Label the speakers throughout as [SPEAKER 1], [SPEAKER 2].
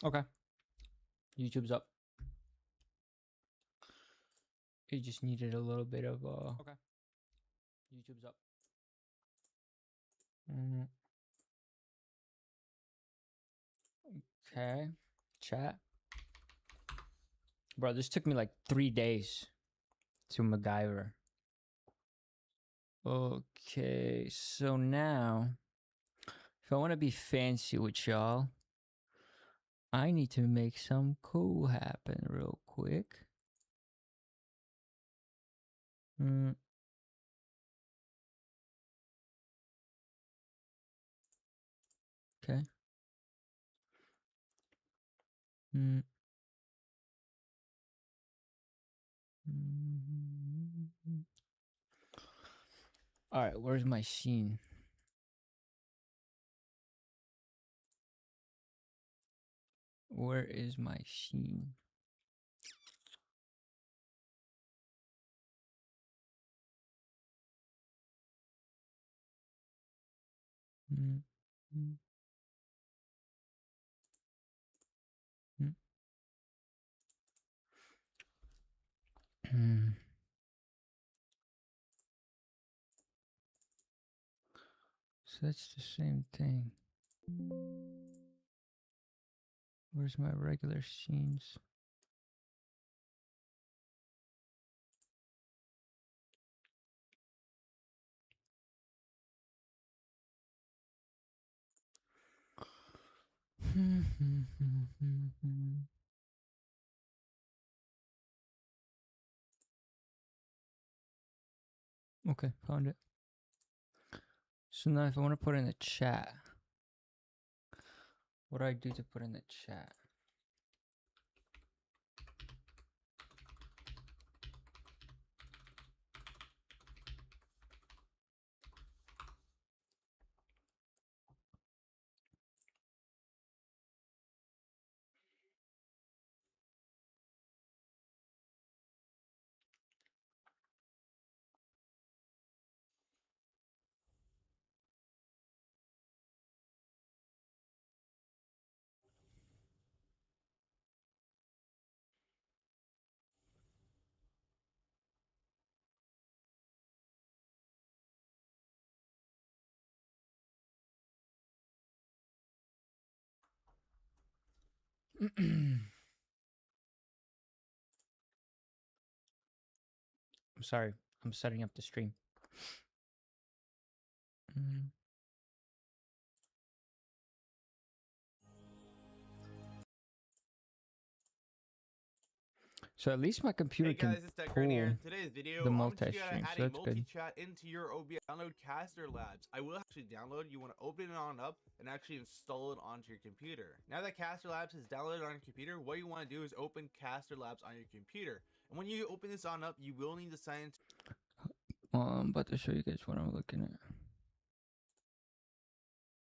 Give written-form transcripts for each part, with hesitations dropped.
[SPEAKER 1] Okay. YouTube's up. It just needed a little bit of Okay. YouTube's up. Mhm. Okay. Chat. Bro, this took me like 3 days to MacGyver. Okay, so now if I want to be fancy with y'all, I need to make some cool happen real quick. Mm. Okay. Mm. All right, where's my scene? Where is my scene? Mm. Mm. Mm. So that's the same thing. Where's my regular scenes? Okay, found it. So now if I want to put in the chat, what do I do to put in the chat? I'm sorry, I'm setting up the stream. Mm. So at least my computer
[SPEAKER 2] Hey guys, it's
[SPEAKER 1] can
[SPEAKER 2] Deckran here.
[SPEAKER 1] pull
[SPEAKER 2] In today's video,
[SPEAKER 1] the
[SPEAKER 2] I'm going to teach you how to
[SPEAKER 1] multi-stream,
[SPEAKER 2] add
[SPEAKER 1] so
[SPEAKER 2] a
[SPEAKER 1] that's good.
[SPEAKER 2] multi-chat into your OBS. Download Caster Labs. I will actually download. You want to open it on up and actually install it onto your computer. Now that Caster Labs is downloaded on your computer, what you want to do is open Caster Labs on your computer. And when you open this on up, you will need to sign into
[SPEAKER 1] I'm about to show you guys what I'm looking at.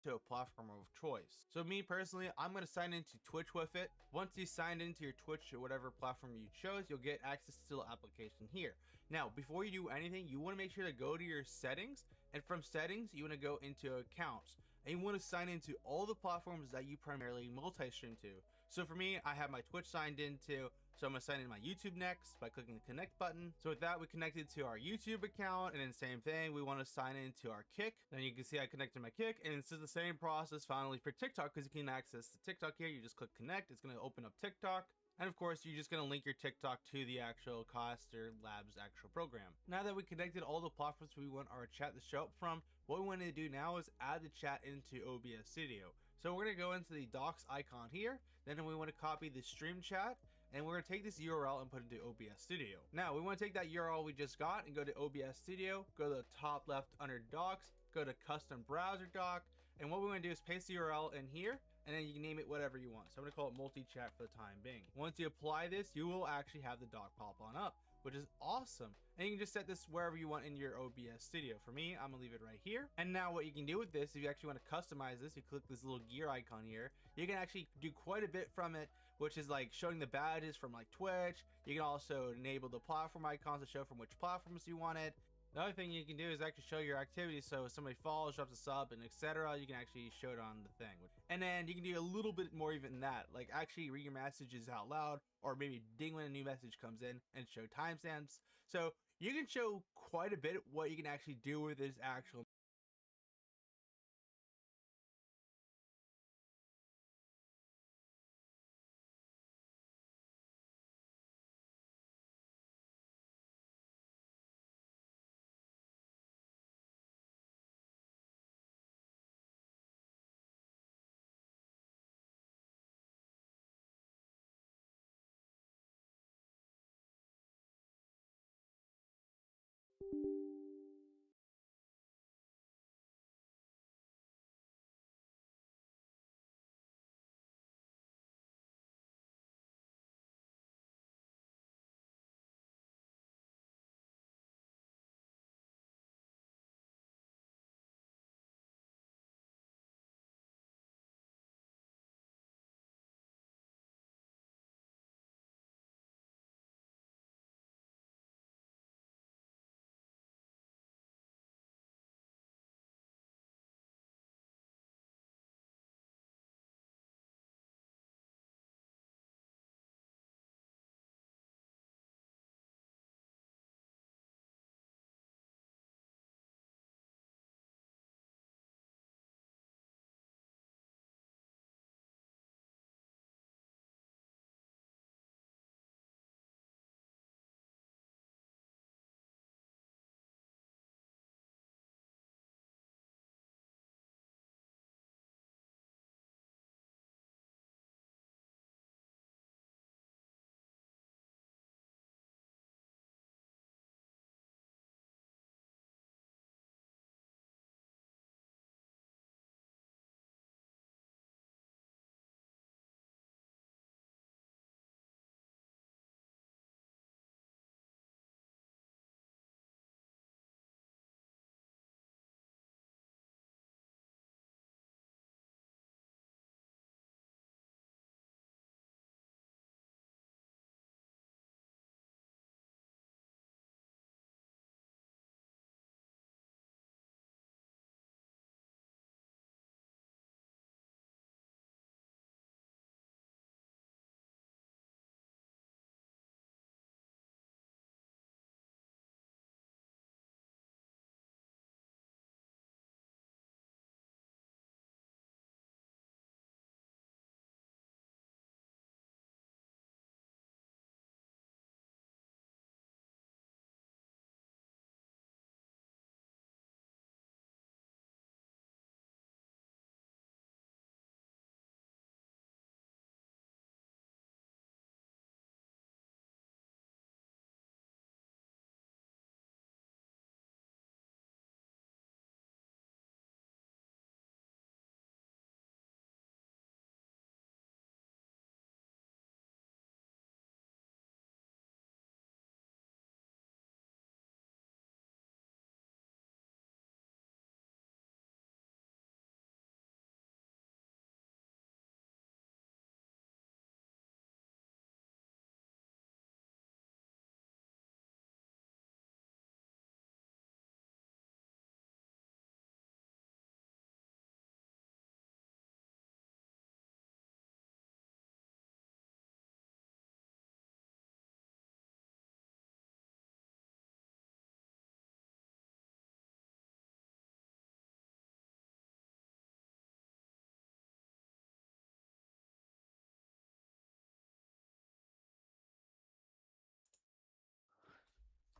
[SPEAKER 2] a platform of choice. So me personally, I'm going to sign into Twitch with it. Once you sign into your Twitch or whatever platform you chose, you'll get access to the application here. Now, before you do anything, you want to make sure to go to your settings, and from settings, you want to go into accounts, and you want to sign into all the platforms that you primarily multi-stream to. So for me, I have my Twitch signed into, so I'm gonna sign in my YouTube next by clicking the connect button. So with that, we connected to our YouTube account, and then same thing, we want to sign into our Kick. Then you can see I connected my Kick, and it's the same process finally for TikTok, because you can access the TikTok here. You just click connect, it's gonna open up TikTok. And of course, you're just going to link your TikTok to the actual Caster Labs actual program. Now that we connected all the platforms we want our chat to show up from, what we want to do now is add the chat into OBS Studio. So we're going to go into the docs icon here, then we want to copy the stream chat, and we're going to take this URL and put it into OBS Studio. Now we want to take that URL we just got and go to OBS Studio, go to the top left under docs, go to custom browser doc, and what we want to do is paste the URL in here, and then you can name it whatever you want. So I'm gonna call it multi-chat for the time being. Once you apply this, you will actually have the doc pop on up, which is awesome. And you can just set this wherever you want in your OBS Studio. For me, I'm gonna leave it right here. And now what you can do with this, if you actually want to customize this, you click this little gear icon here. You can actually do quite a bit from it, which is like showing the badges from like Twitch. You can also enable the platform icons to show from which platforms you want it. The other thing you can do is actually show your activity. So if somebody follows, drops a sub, and etc., you can actually show it on the thing. And then you can do a little bit more even than that, like actually read your messages out loud, or maybe ding when a new message comes in and show timestamps. So you can show quite a bit what you can actually do with this actual.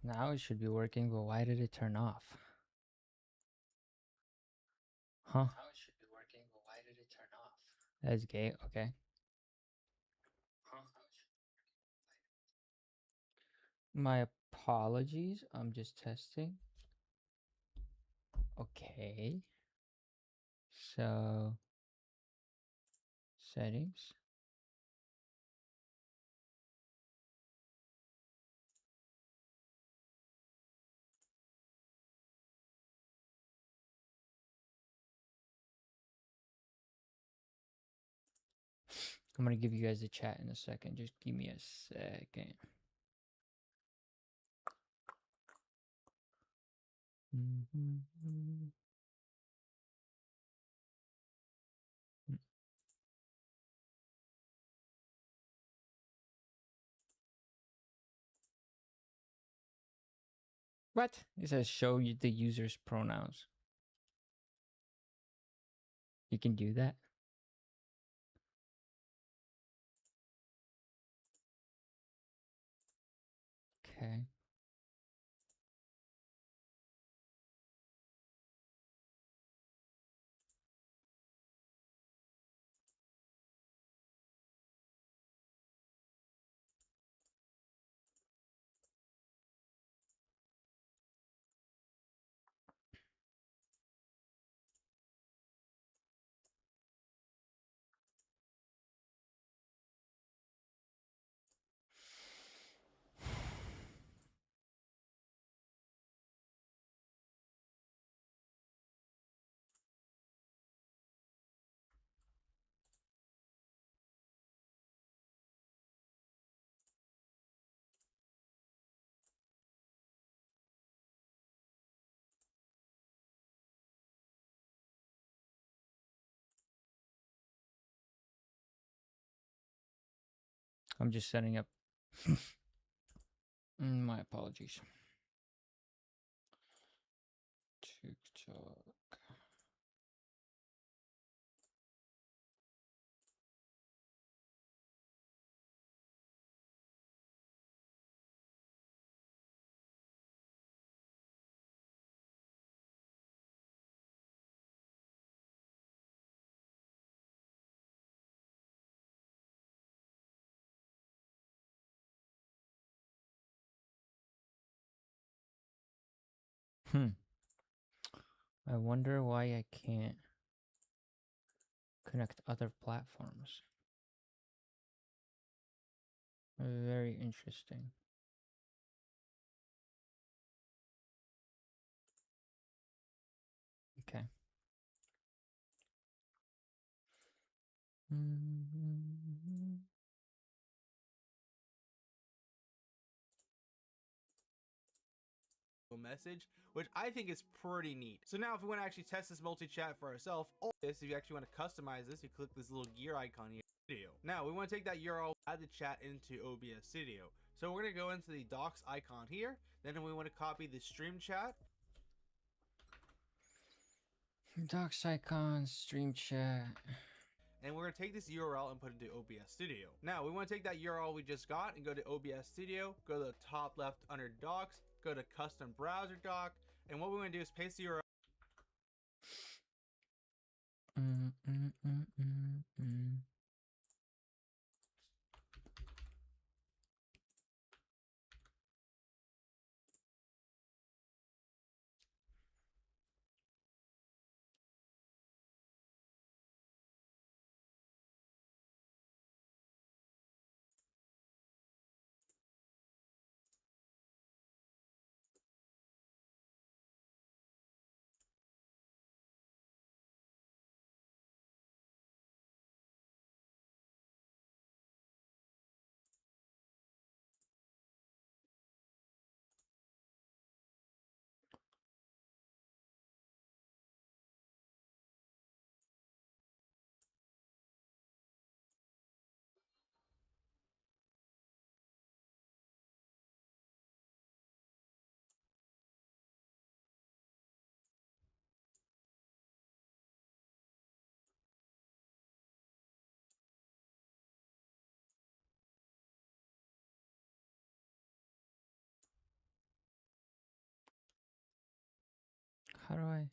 [SPEAKER 1] Now it should be working, but why did it turn off? Huh? Now it should be working, but why did it turn off? That's gay. Okay. Huh? My apologies. I'm just testing. Okay. So, settings. I'm going to give you guys the chat in a second. Just give me a second. What? It says show you the user's pronouns. You can do that? Okay. I'm just setting up. My apologies. TikTok. I wonder why I can't connect other platforms. Very interesting. Okay.
[SPEAKER 2] Message, which I think is pretty neat. So now if we want to actually test this multi-chat for ourselves, all this, if you actually want to customize this, you click this little gear icon here. Now we want to take that URL, add the chat into OBS Studio. So we're going to go into the docs icon here. Then we want to copy the stream chat.
[SPEAKER 1] Docs icons, stream chat.
[SPEAKER 2] And we're going to take this URL and put it into OBS Studio. Now we want to take that URL we just got and go to OBS Studio, go to the top left under docs, go to custom browser doc, and what we want to do is paste the URL.
[SPEAKER 1] How do I?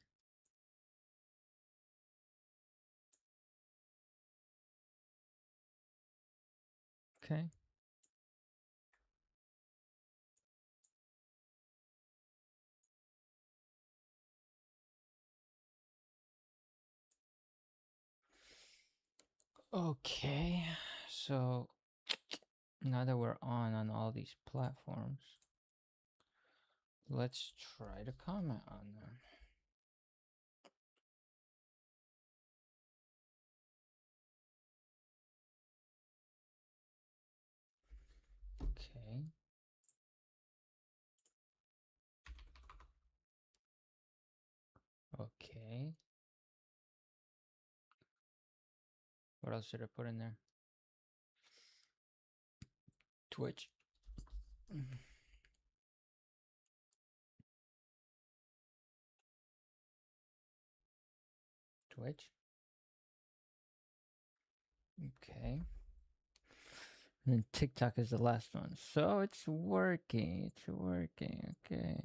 [SPEAKER 1] Okay. Okay. So now that we're on all these platforms, let's try to comment on them. Okay. Okay. What else should I put in there? Twitch. Twitch. Okay. And then TikTok is the last one. So it's working. It's working. Okay.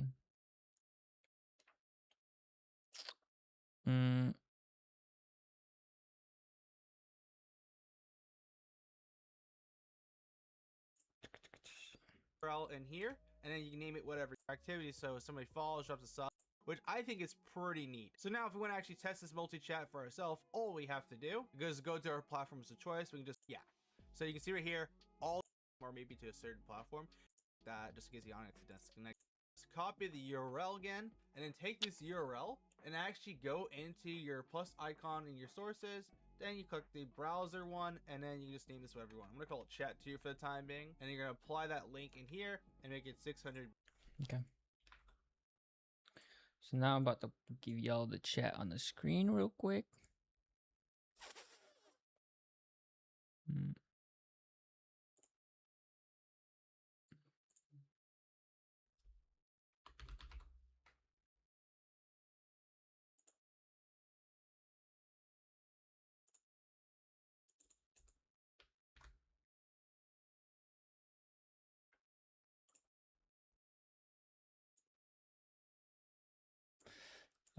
[SPEAKER 1] Mm.
[SPEAKER 2] URL in here, and then you can name it whatever activity. So if somebody follows, drops a sub, which I think is pretty neat. So now if we want to actually test this multi-chat for ourselves, all we have to do is go to our platforms of choice. We can just, yeah. So you can see right here, all, or maybe to a certain platform, that just in case you want it to disconnect. Just copy the URL again, and then take this URL and actually go into your plus icon in your sources. Then you click the browser one, and then you just name this whatever you want. I'm gonna call it chat 2 for the time being, and you're gonna apply that link in here and make it 600.
[SPEAKER 1] Okay. So now I'm about to give y'all the chat on the screen real quick. Mm.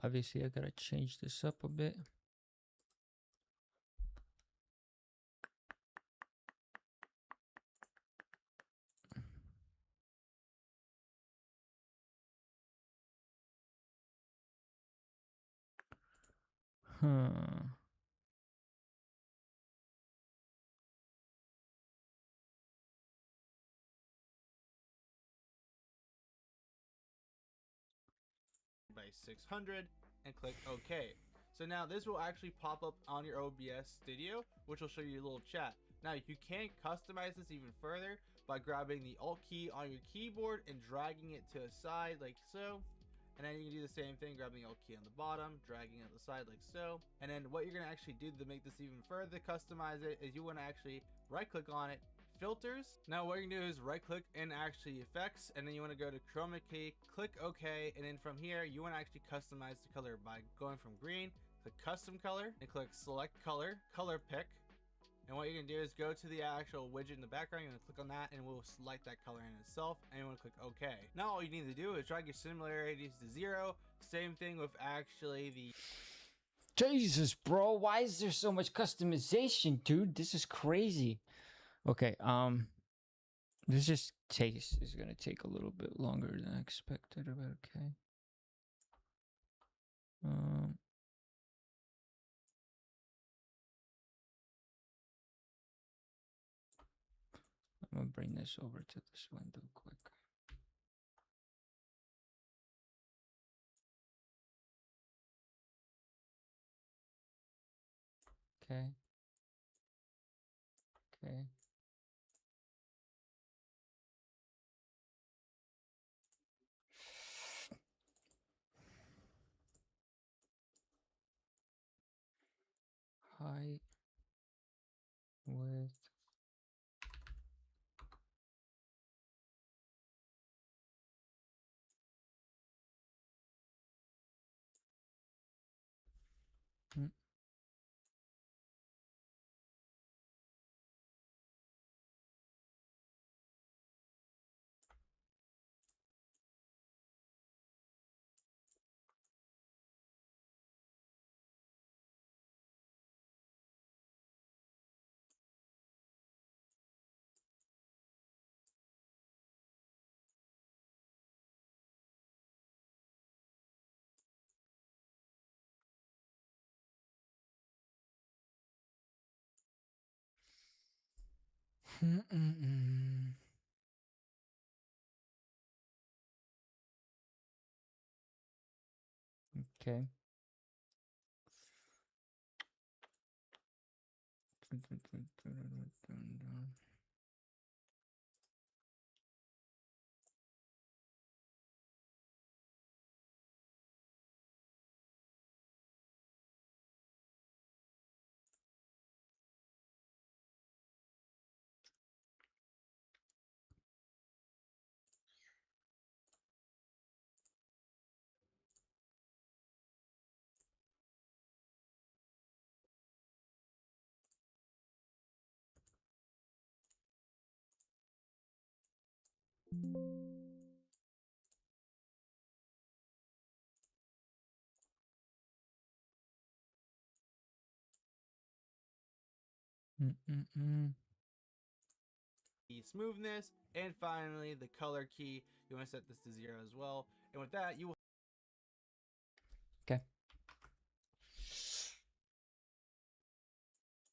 [SPEAKER 1] Obviously, I gotta change this up a bit. Huh.
[SPEAKER 2] By 600 and click OK. So now this will actually pop up on your OBS studio, which will show you a little chat. Now you can customize this even further by grabbing the Alt key on your keyboard and dragging it to a side like so. And then you can do the same thing, grabbing the Alt key on the bottom, dragging it to the side like so. And then what you're gonna actually do to make this even further customize it is you wanna actually right click on it, filters. Now what you're gonna do is right click in actually effects, and then you want to go to chroma key, click OK, and then from here you want to actually customize the color by going from green, click custom color, and click select color, color pick. And what you're gonna do is go to the actual widget in the background, you're gonna click on that and we'll select that color in itself, and you wanna click OK. Now all you need to do is drag your similarities to 0. Same thing with actually the
[SPEAKER 1] Jesus, bro, why is there so much customization, dude? This is crazy. Okay, this just is gonna take a little bit longer than I expected, but okay. Um, I'm gonna bring this over to this window quick. Okay. Okay. Height, width. Hmm. Okay.
[SPEAKER 2] The smoothness, and finally the color key. You want to set this to 0 as well. And with that, you will
[SPEAKER 1] Okay.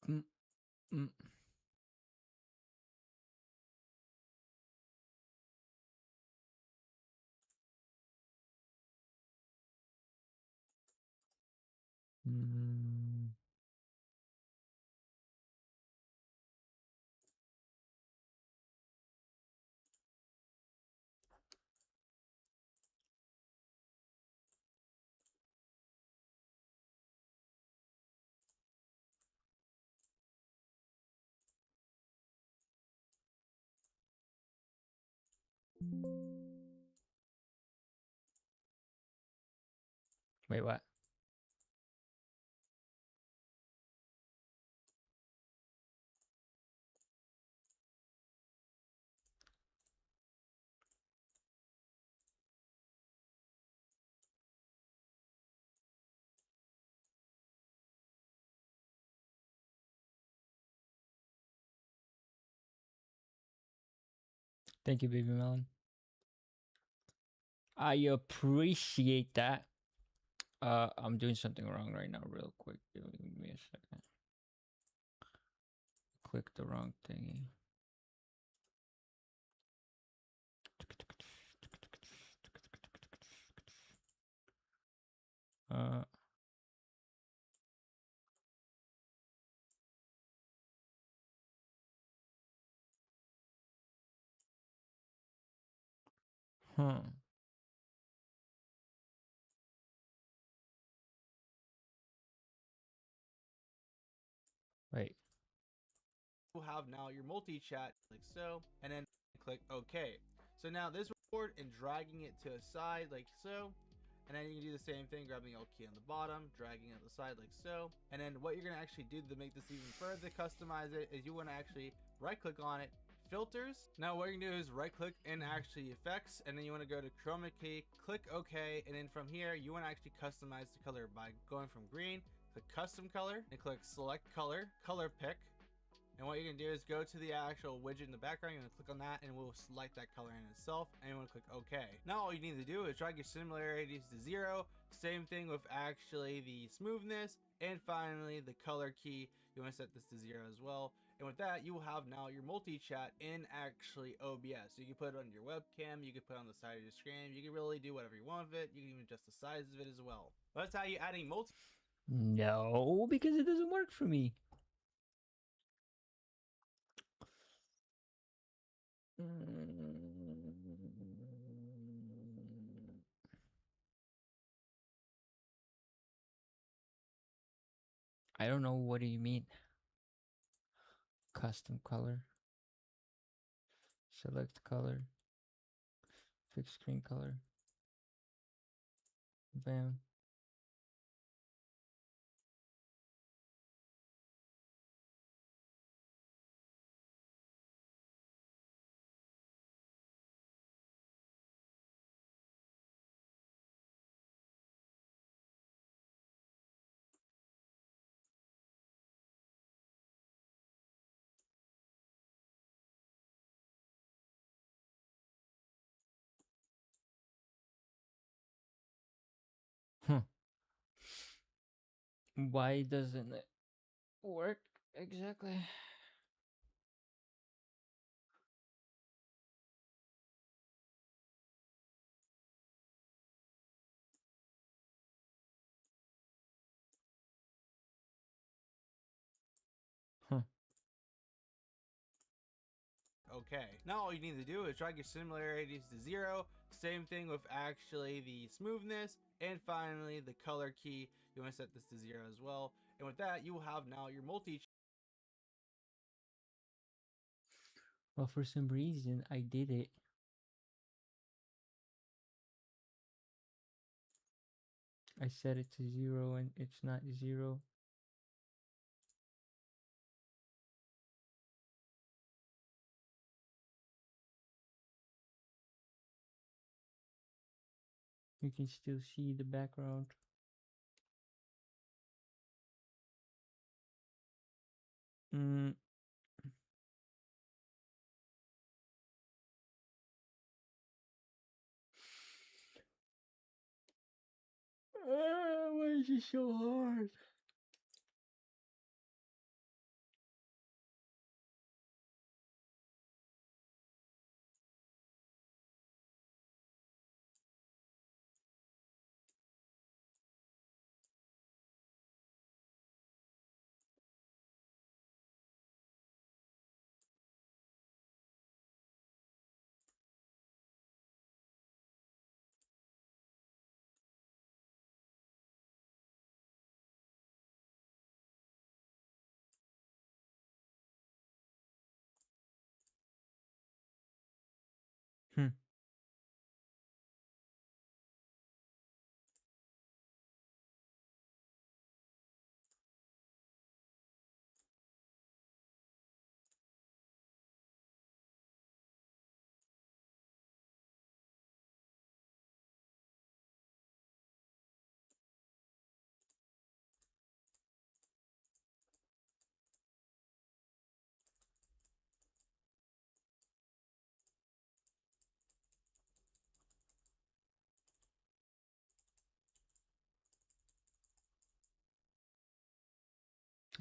[SPEAKER 1] Mm, mm. Mm. Wait, what? Thank you, baby melon. I appreciate that. I'm doing something wrong right now, real quick. Give me a second. Click the wrong thingy. Uh. Huh. Wait.
[SPEAKER 2] have now your multi-chat like so, and then click OK. So now this report and dragging it to a side like so, and then you can do the same thing, grabbing the Alt key on the bottom, dragging it to the side like so, and then what you're going to actually do to make this even further customize it is you want to actually right click on it, filters. Now what you're gonna do is right click in actually effects, and then you want to go to chroma key, click OK, and then from here you want to actually customize the color by going from green, click custom color, and click select color, color pick. And what you're gonna do is go to the actual widget in the background, you're gonna click on that and we'll select that color in itself, and you wanna click OK. Now all you need to do is drag your similarities to 0, same thing with actually the smoothness, and finally the color key, you wanna set this to 0 as well. And with that, you will have now your multi-chat in actually OBS. So you can put it on your webcam, you can put it on the side of your screen, you can really do whatever you want with it, you can even adjust the size of it as well. That's how you adding multi.
[SPEAKER 1] No, because it doesn't work for me. I don't know. What do you mean? Custom color. Select color. Fix screen color. Bam. Huh. Why doesn't it work exactly? Huh.
[SPEAKER 2] Okay, now all you need to do is drag your similarities to 0, same thing with actually the smoothness, and finally the color key, you want to set this to 0 as well. And with that, you will have now your multi.
[SPEAKER 1] Well, for some reason, I did it. I set it to 0 and it's not 0. You can still see the background. Mm. Why is it so hard? Hmm.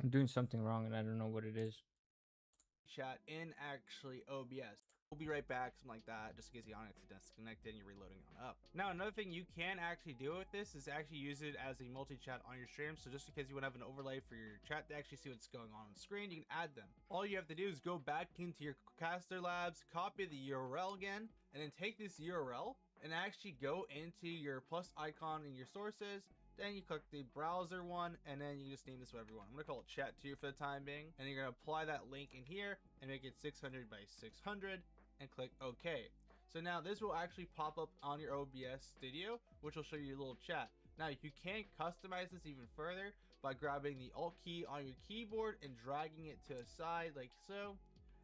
[SPEAKER 1] I'm doing something wrong and I don't know what it is.
[SPEAKER 2] Chat in actually OBS. We'll be right back, something like that, just in case the audio gets disconnected and you're reloading on up. Now, another thing you can actually do with this is actually use it as a multi-chat on your stream. So just in case you want to have an overlay for your chat to actually see what's going on the screen, you can add them. All you have to do is go back into your Caster Labs, copy the URL again, and then take this URL and actually go into your plus icon in your sources. Then you click the browser one, and then you just name this whatever you want. I'm gonna call it chat 2 for the time being, and you're gonna apply that link in here and make it 600 by 600 and click OK. So now this will actually pop up on your OBS studio, which will show you a little chat. Now you can customize this even further by grabbing the Alt key on your keyboard and dragging it to a side like so.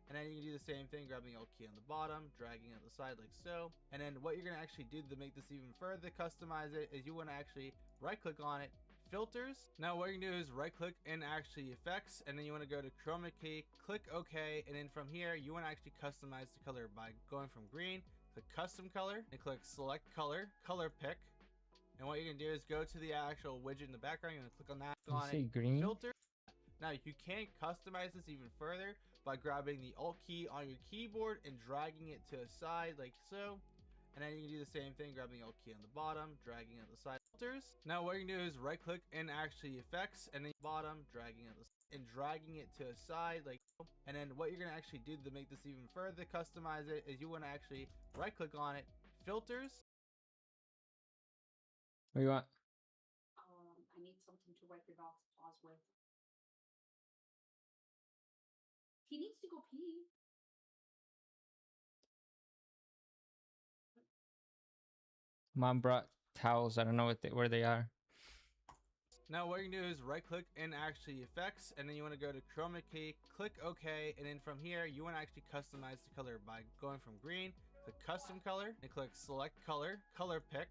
[SPEAKER 2] And then you can do the same thing, grabbing the Alt key on the bottom, dragging it to the side like so. And then what you're gonna actually do to make this even further customize it is you wanna actually right click on it, filters. Now what you're gonna do is right click in actually effects, and then you wanna go to chroma key, click OK, and then from here you wanna actually customize the color by going from green, click custom color, and click select color, color pick. And what you're gonna do is go to the actual widget in the background, you're gonna click on that,
[SPEAKER 1] You
[SPEAKER 2] on
[SPEAKER 1] say
[SPEAKER 2] it,
[SPEAKER 1] green?
[SPEAKER 2] filter. Now you can customize this even further by grabbing the Alt key on your keyboard and dragging it to a side like so. And then you can do the same thing, grabbing the Alt key on the bottom, dragging it to the side. Filters. Now what you're gonna do is right click in actually effects, and then bottom, dragging it and dragging it to a side like so. And then what you're gonna actually do to make this even further customize it is you wanna actually right click on it, filters.
[SPEAKER 1] What do you want?
[SPEAKER 3] I need something to wipe your dog's paws with. He needs to go pee.
[SPEAKER 1] Mom brought towels. I don't know where they are.
[SPEAKER 2] Now what you're gonna do is right click in actually effects, and then you wanna go to chroma key, click OK, and then from here you wanna actually customize the color by going from green, click custom color, and click select color, color pick.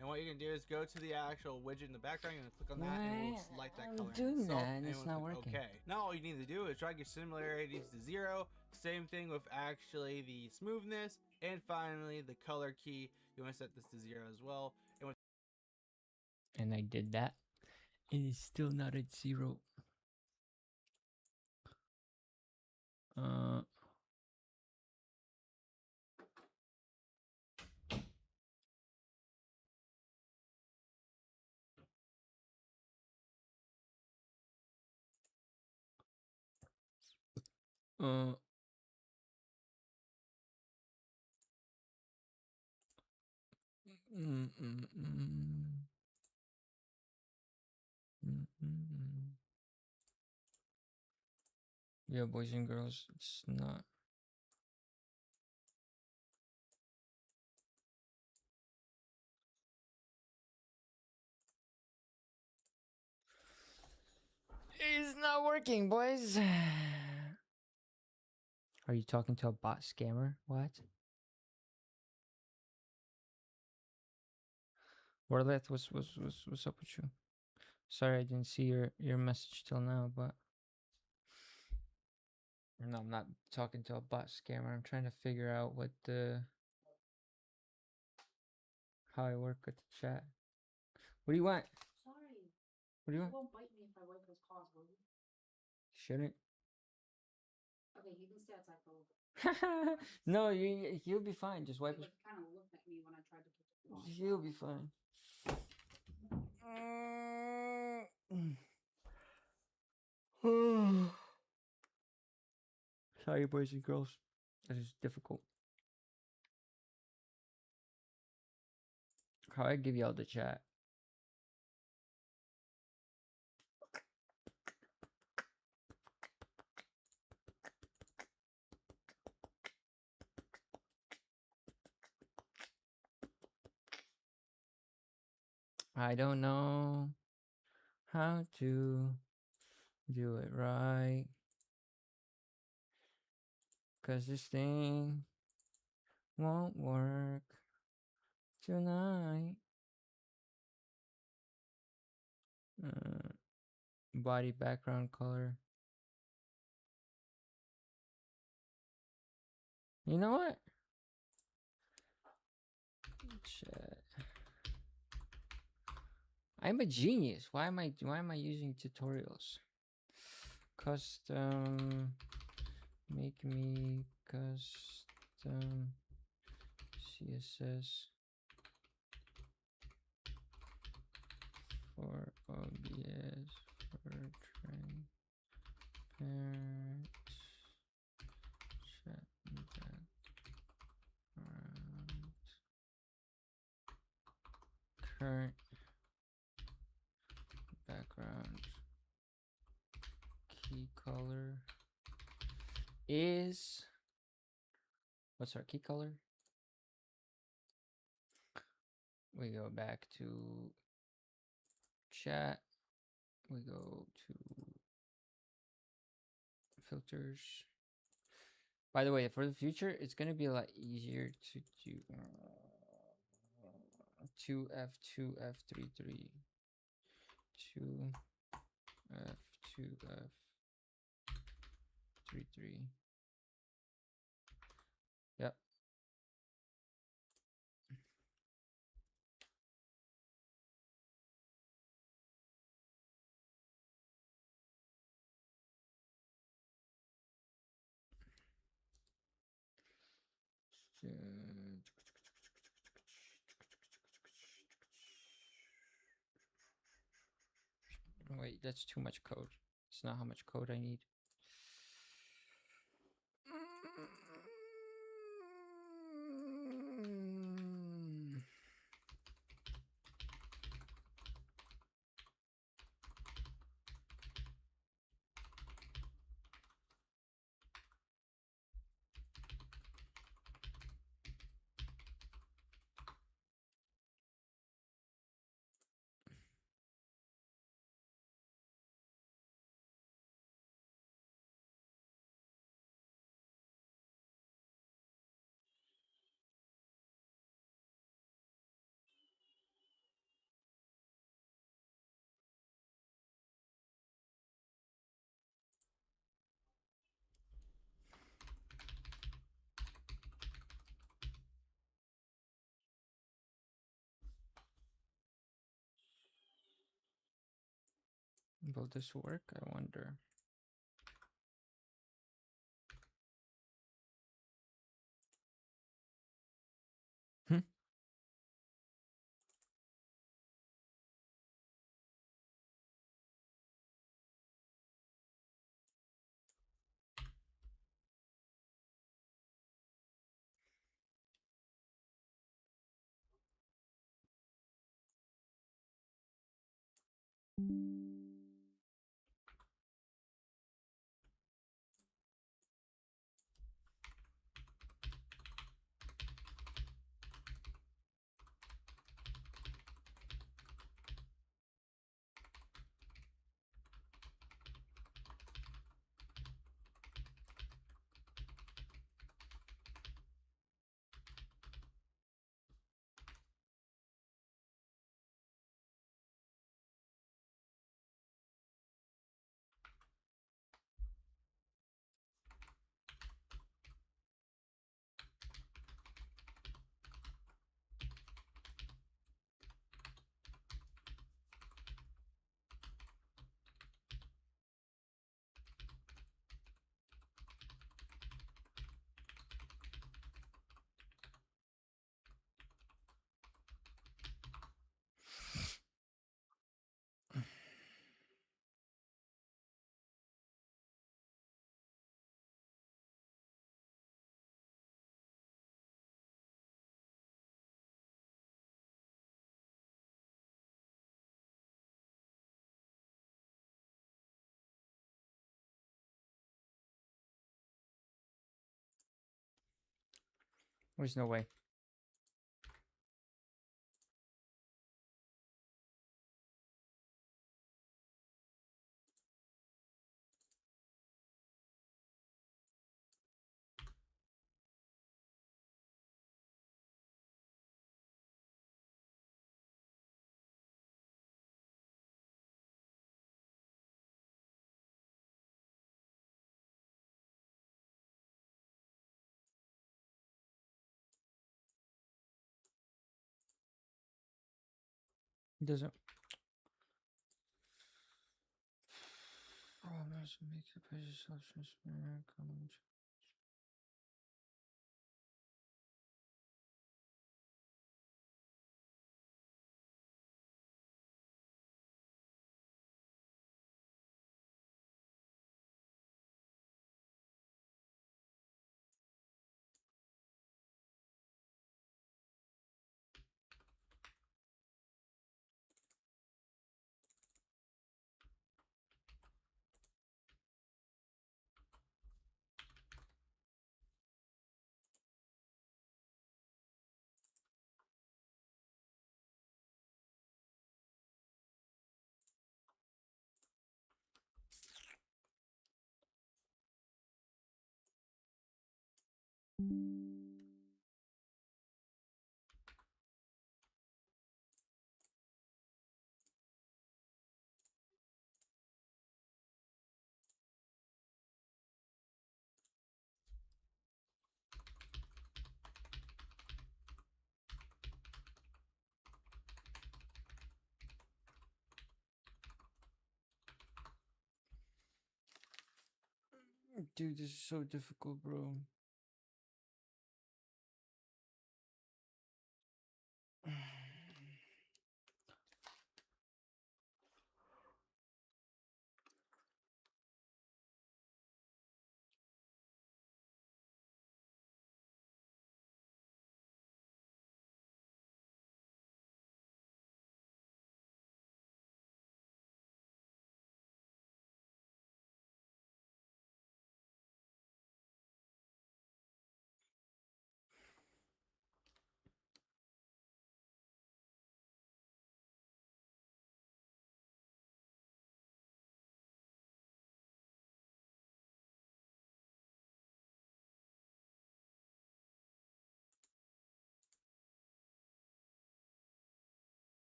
[SPEAKER 2] And what you're gonna do is go to the actual widget in the background, you're gonna click on that, and it will select that
[SPEAKER 1] I'm
[SPEAKER 2] color
[SPEAKER 1] doing
[SPEAKER 2] itself,
[SPEAKER 1] that, and
[SPEAKER 2] you
[SPEAKER 1] it's
[SPEAKER 2] wanna
[SPEAKER 1] not
[SPEAKER 2] click
[SPEAKER 1] working.
[SPEAKER 2] OK. Now all you need to do is drag your similarities to 0. Same thing with actually the smoothness, and finally the color key. You wanna set this to 0 as well.
[SPEAKER 1] And I did that. It is still not at 0. Uh. Uh. Mm, mm, mm. Mm, mm, mm. Yeah, boys and girls, it's not. It's not working, boys. Are you talking to a bot scammer? What? Warlet, what's up with you? Sorry, I didn't see your message till now, but no, I'm not talking to a bot scammer. I'm trying to figure out what the how I work with the chat. What do you want?
[SPEAKER 3] Sorry.
[SPEAKER 1] What do you
[SPEAKER 3] You
[SPEAKER 1] want?
[SPEAKER 3] won't bite me if I wipe his paws, will you?
[SPEAKER 1] Shouldn't.
[SPEAKER 3] Okay, you can stay outside for a little bit.
[SPEAKER 1] No, you'll be fine. Just wipe
[SPEAKER 3] Like,
[SPEAKER 1] his.
[SPEAKER 3] he kind of looked at me when I tried to touch his paws.
[SPEAKER 1] You'll be fine. Sorry, boys and girls. This is difficult. How I give y'all the chat? I don't know how to do it right. 'Cause this thing won't work tonight. Body background color. You know what? Chat. I'm a genius. Why am I using tutorials? Custom. Make me custom CSS for OBS for transparent chat background. Current background key color is, what's our key color? We go back to chat. We go to filters. By the way, for the future, it's going to be a lot easier to do 2F2F33 2F2F33. Yep. Wait, that's too much code. It's not how much code I need. Will this work? I wonder. There's no way. It doesn't. Promise make the precious options come. Dude, this is so difficult, bro.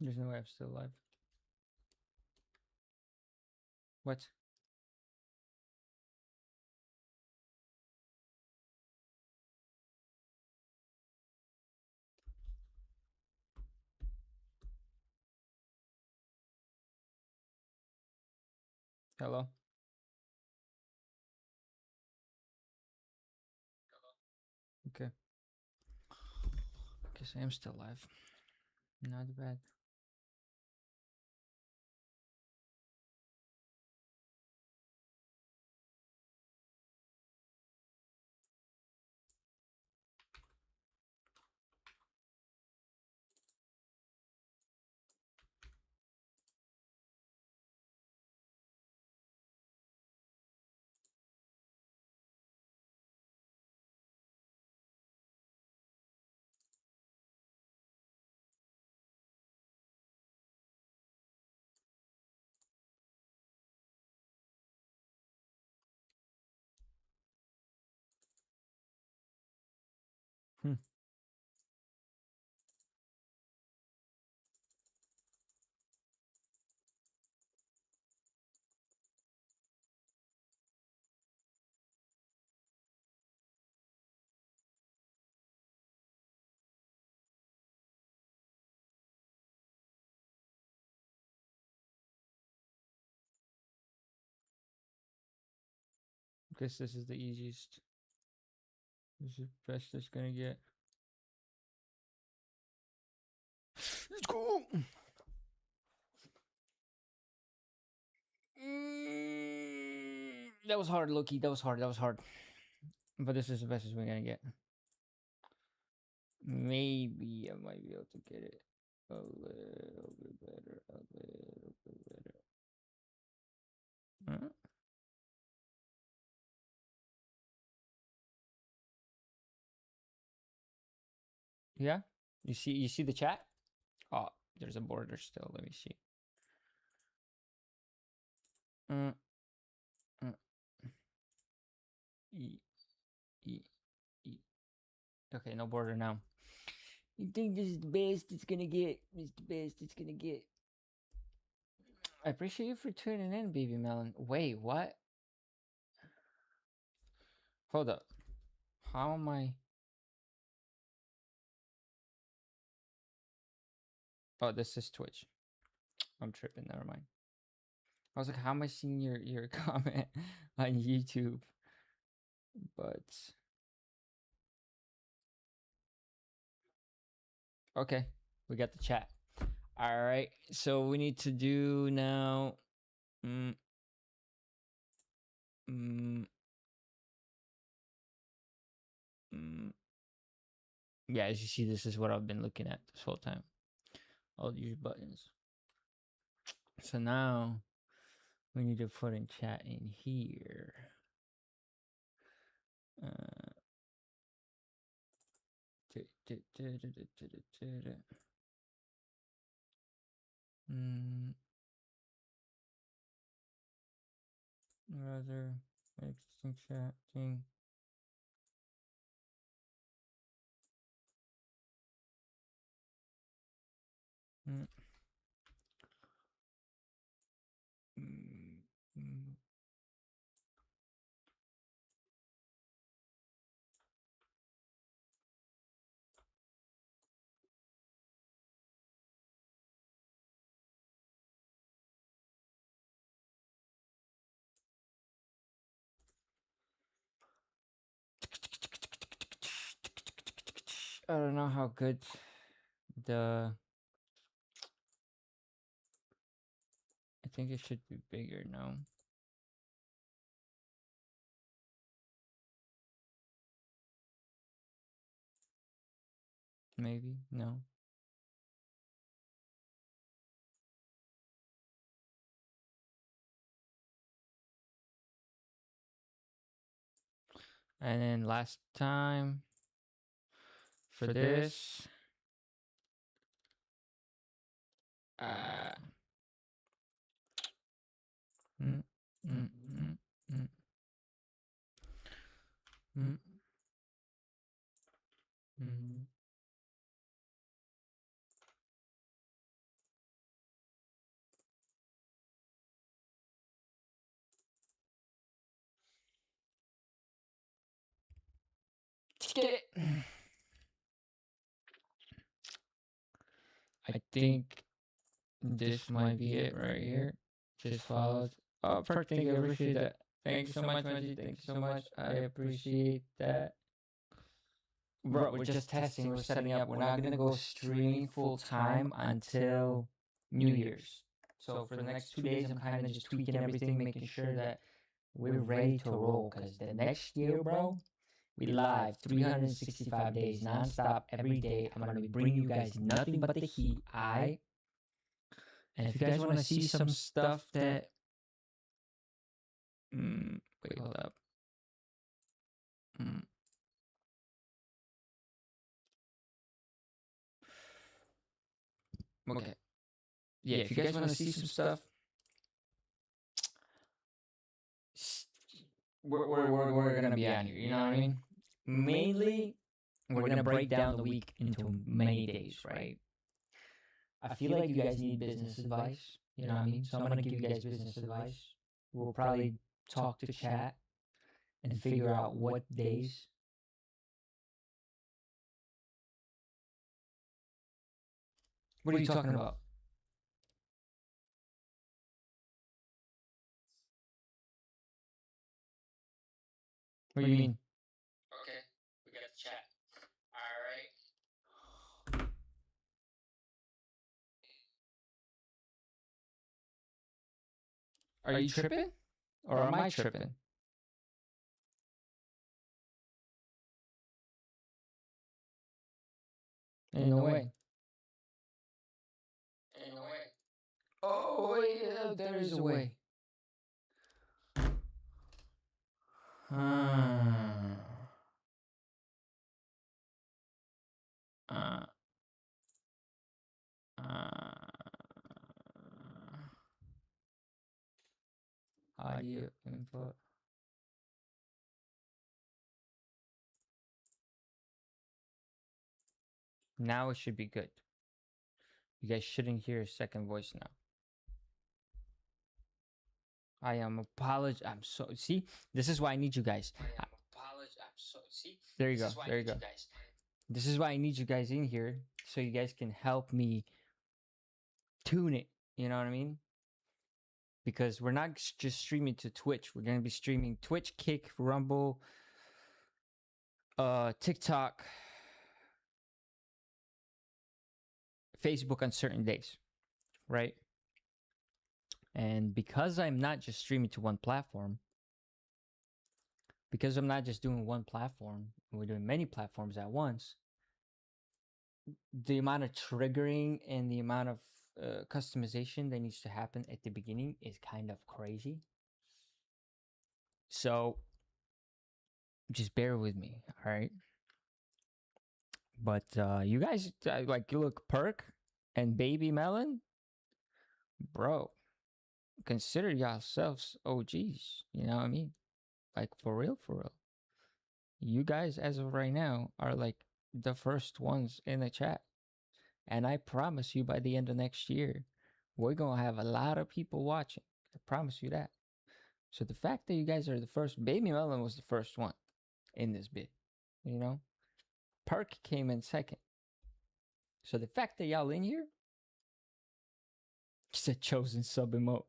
[SPEAKER 1] There's no way I'm still alive. What? Hello? Okay. Guess I am still alive. Not bad. Hmm. Guess this is the easiest. This is the best it's gonna get. Let's go! That was hard, Loki. That was hard. That was hard. But this is the best as we're gonna get. Maybe I might be able to get it a little bit better. A little bit better. Huh? Yeah. You see the chat? Oh, there's a border still. Let me see. Mm, mm. E, e, e. Okay, no border now. You think this is the best it's gonna get? This is the best it's gonna get. I appreciate you for tuning in, baby melon. Wait, what? Hold up. How am I? Oh, this is Twitch. I'm tripping. Never mind. I was like, how am I seeing your comment on YouTube? But okay, we got the chat. All right, so we need to do now. Mm, mm, mm. Yeah, as you see, this is what I've been looking at this whole time. All these buttons. So now we need to put in chat in here. Rather existing chat thing. Mm. I don't know how good the. I think it should be bigger now. Maybe no. And then last time for this, mm, mm, mm, mm, mm, mm. Let's get it. I think this might be it right here. Just followed. Oh, perfect. Thank you. I appreciate that. Thank you so much, Manji. Thank you so much. I appreciate that. Bro, we're just testing. We're setting up. We're not gonna go streaming full time until New Year's. So for the next 2 days, I'm kind of just tweaking everything, making sure that we're ready to roll. Cause the next year, bro, we live 365 days nonstop every day. I'm gonna be bringing you guys nothing but the heat. And if you guys want to see some stuff that, wait, hold up. Okay. Yeah, if you guys want to see some stuff, we're gonna be on here. You know what I mean? Mainly, we're gonna break down the week into many days, right? I feel like you guys need business advice. You know what I mean? So I'm gonna give you guys business advice. We'll probably talk to chat and figure out what days. What are you talking about? What do you mean? Okay, we got the chat. All right. Are you tripping? Or am I tripping? Ain't no way. Ain't no way. Oh, yeah, there is a way. Uh, uh, audio input. Now it should be good. You guys shouldn't hear a second voice now. I am apologize. I'm so see. This is why I need you guys. I am apologize. I'm so see. There you go. There you go. This is why I need you guys in here so you guys can help me tune it. You know what I mean? Because we're not just streaming to Twitch. We're gonna be streaming Twitch, Kick, Rumble, TikTok, Facebook on certain days, right? And because I'm not just streaming to one platform, because I'm not just doing one platform, we're doing many platforms at once, the amount of triggering and the amount of customization that needs to happen at the beginning is kind of crazy. So just bear with me, all right? But you guys, like, you look, Perk and Baby Melon, bro, consider yourselves OGs. You know what I mean? Like, for real, for real. You guys, as of right now, are like the first ones in the chat. And I promise you, by the end of next year, we're going to have a lot of people watching. I promise you that. So the fact that you guys are the first, Baby Melon was the first one in this bit, you know? Perk came in second. So the fact that y'all in here, it's a chosen sub emote.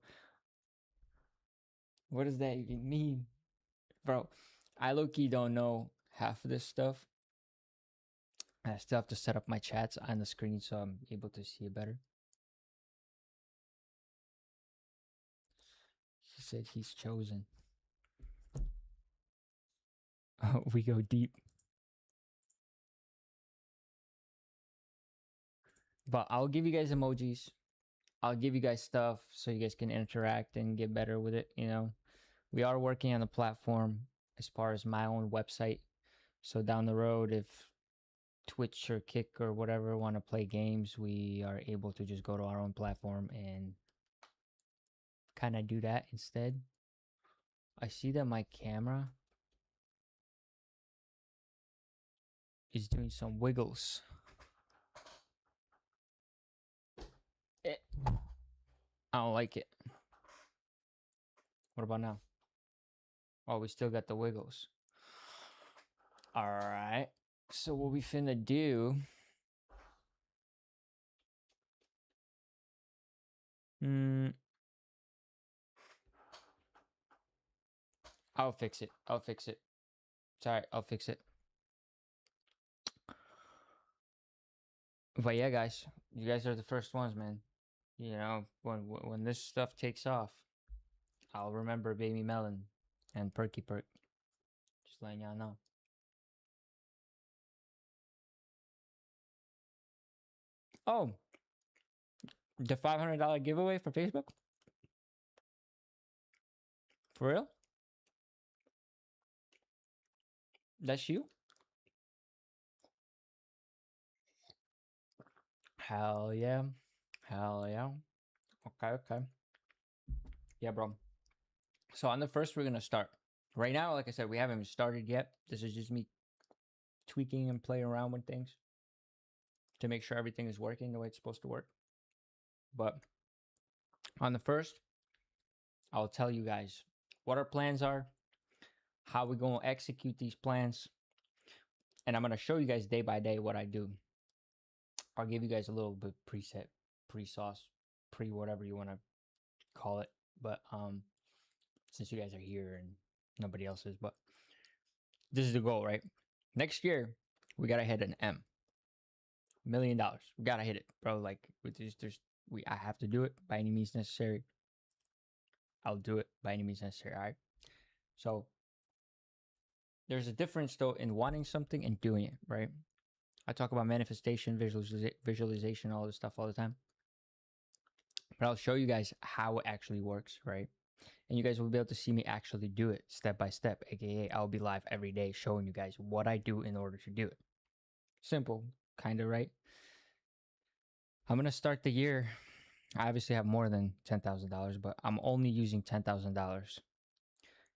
[SPEAKER 1] What does that even mean? Bro, I low-key don't know half of this stuff. I still have to set up my chats on the screen so I'm able to see it better. He said he's chosen. Oh, we go deep. But I'll give you guys emojis. I'll give you guys stuff so you guys can interact and get better with it, you know. We are working on a platform as far as my own website. So down the road, if Twitch or Kick or whatever want to play games, we are able to just go to our own platform and kind of do that instead. I see that my camera is doing some wiggles. I don't like it. What about now? Oh, we still got the wiggles. All right. So what we finna do? I'll fix it. I'll fix it. Sorry, I'll fix it. But yeah, guys, you guys are the first ones, man. You know, when this stuff takes off, I'll remember Baby Melon and Perky Perk. Just letting y'all know. Oh, the $500 giveaway for Facebook? For real? That's you? Hell yeah. Hell yeah. Okay, okay. Yeah, bro. So on the first, we're going to start. Right now, like I said, we haven't even started yet. This is just me tweaking and playing around with things to make sure everything is working the way it's supposed to work. But on the first, I'll tell you guys what our plans are, how we're going to execute these plans, and I'm going to show you guys day by day what I do. I'll give you guys a little bit preset, pre-sauce, pre-whatever you want to call it. But since you guys are here and nobody else is, but this is the goal, right? Next year, we got to hit an $1 million. We got to hit it, bro. Like, I have to do it by any means necessary. I'll do it by any means necessary, all right? So there's a difference, though, in wanting something and doing it, right? I talk about manifestation, visualization, all this stuff all the time. But I'll show you guys how it actually works, right? And you guys will be able to see me actually do it step by step, aka I'll be live every day showing you guys what I do in order to do it. Simple, kind of, right? I'm gonna start the year. I obviously have more than $10,000, but I'm only using $10,000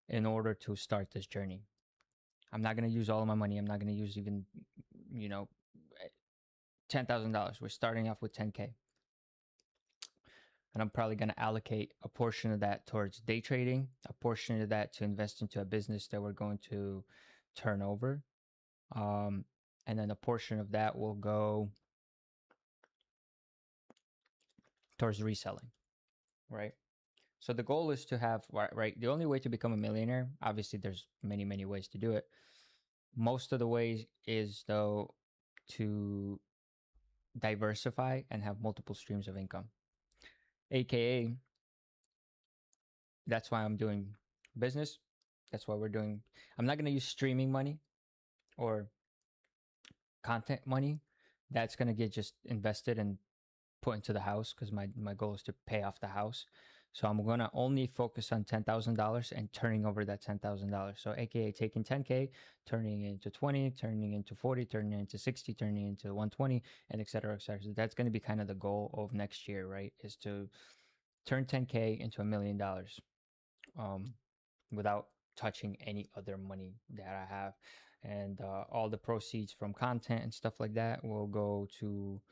[SPEAKER 1] in order to start this journey. I'm not gonna use all of my money. I'm not gonna use even, you know, $10,000. We're starting off with 10K. And I'm probably going to allocate a portion of that towards day trading, a portion of that to invest into a business that we're going to turn over. And then a portion of that will go towards reselling, right? So the goal is to have, right? The only way to become a millionaire, obviously, there's many, many ways to do it. Most of the ways is, though, to diversify and have multiple streams of income, aka that's why I'm doing business. That's why we're doing. I'm not going to use streaming money or content money. That's going to get just invested and put into the house because my goal is to pay off the house. So I'm going to only focus on $10,000 and turning over that $10,000. So AKA taking 10K, turning it into 20, turning it into 40, turning it into 60, turning it into 120, and et cetera, et cetera. So that's going to be kind of the goal of next year, right? Is to turn 10K into $1 million. Without touching any other money that I have. And all the proceeds from content and stuff like that will go to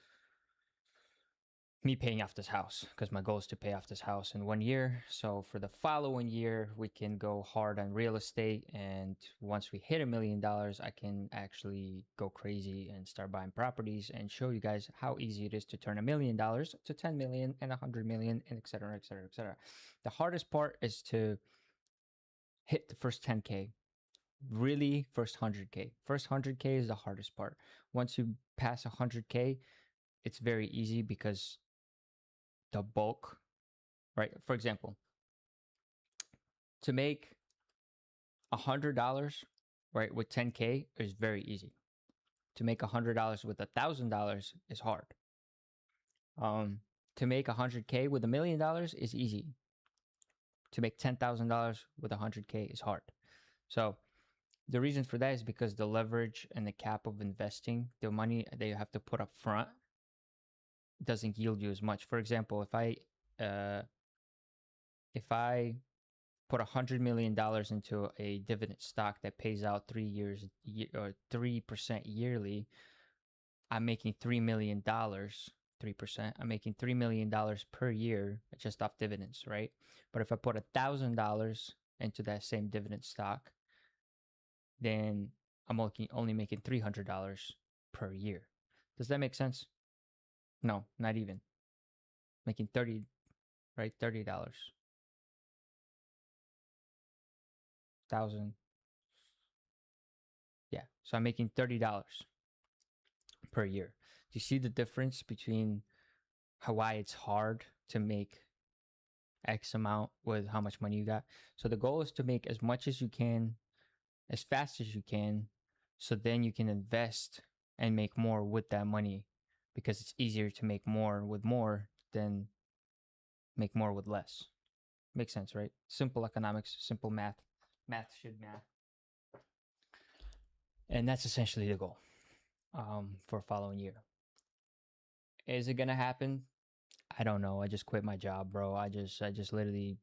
[SPEAKER 1] me paying off this house because my goal is to pay off this house in 1 year. So for the following year, we can go hard on real estate. And once we hit $1 million, I can actually go crazy and start buying properties and show you guys how easy it is to turn $1 million to 10 million and 100 million and et cetera, et cetera, et cetera. The hardest part is to hit the first 10K. Really, first 100K. First 100K is the hardest part. Once you pass 100K, it's very easy because the bulk, right? For example, to make $100, right, with 10K is very easy. To make $100 with $1,000 is hard. To make 100K with $1 million is easy. To make $10,000 with 100K is hard. So the reason for that is because the leverage and the cap of investing, the money that you have to put up front, doesn't yield you as much. For example, if I put $100 million into a dividend stock that pays out 3 years or 3% yearly, I'm making $3 million. 3%. I'm making $3 million per year just off dividends, right? But if I put $1,000 into that same dividend stock, then I'm only making $300 per year. Does that make sense? No, not even. Making 30, right? $30. 1,000. Yeah. So I'm making $30 per year. Do you see the difference between why it's hard to make X amount with how much money you got? So the goal is to make as much as you can, as fast as you can, so then you can invest and make more with that money, because it's easier to make more with more than make more with less. Makes sense, right? Simple economics, simple math. Math should math. And that's essentially the goal for following year. Is it gonna happen? I don't know. I just quit my job, bro. I just literally,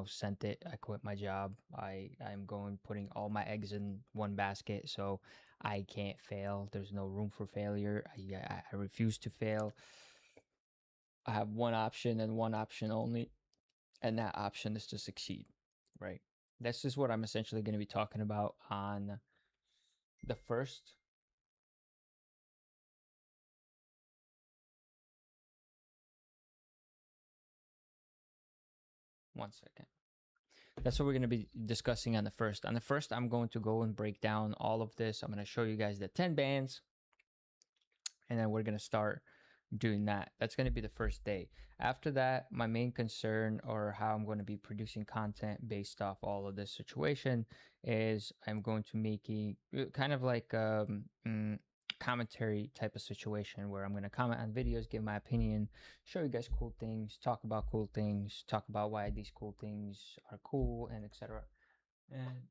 [SPEAKER 1] sent it. I quit my job. I'm putting all my eggs in one basket, so I can't fail. There's no room for failure. I refuse to fail. I have one option and one option only, and that option is to succeed, right? This is what I'm essentially going to be talking about on the first. One second. That's what we're going to be discussing on the first. On the first, I'm going to go and break down all of this. I'm going to show you guys the 10 bands, and then we're going to start doing that. That's going to be the first day. After that, my main concern, or how I'm going to be producing content based off all of this situation, is I'm going to make kind of like commentary type of situation where I'm going to comment on videos, give my opinion, show you guys cool things, talk about cool things, talk about why these cool things are cool, and etc. And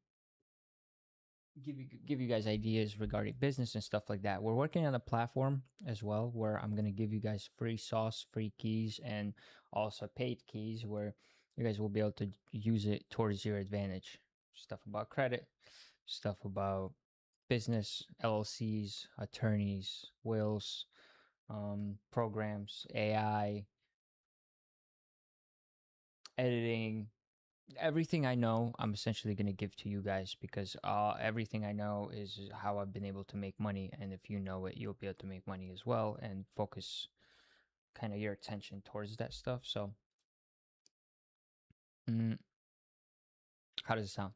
[SPEAKER 1] give you guys ideas regarding business and stuff like that. We're working on a platform as well where I'm going to give you guys free sauce, free keys, and also paid keys where you guys will be able to use it towards your advantage. Stuff about credit, stuff about business, LLCs, attorneys, wills, programs, AI, editing, everything I know, I'm essentially going to give to you guys because everything I know is how I've been able to make money. And if you know it, you'll be able to make money as well and focus kind of your attention towards that stuff. So, mm, how does it sound?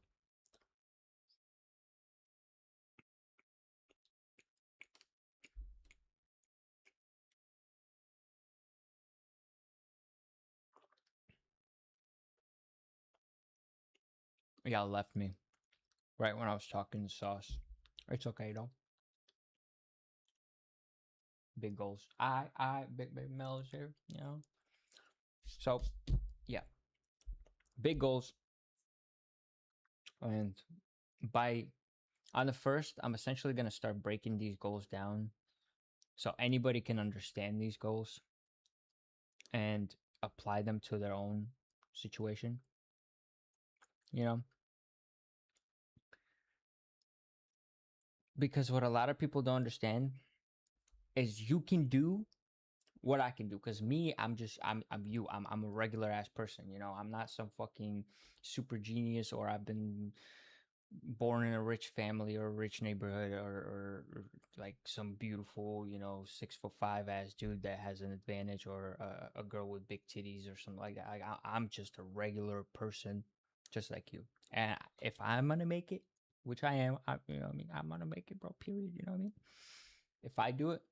[SPEAKER 1] Y'all left me right when I was talking sauce. It's okay though. Big goals. Big Mel's here, you know. So, yeah, big goals. And by on the first, I'm essentially going to start breaking these goals down so anybody can understand these goals and apply them to their own situation. You know, because what a lot of people don't understand is you can do what I can do. Because me, I'm a regular ass person. You know, I'm not some fucking super genius, or I've been born in a rich family or a rich neighborhood, or like some beautiful, you know, 6'5" ass dude that has an advantage, or a girl with big titties or something like that. Like, I'm just a regular person, just like you. And if I'm gonna make it, which I am, you know what I mean, I'm gonna make it, bro. Period. You know what I mean? If I do it,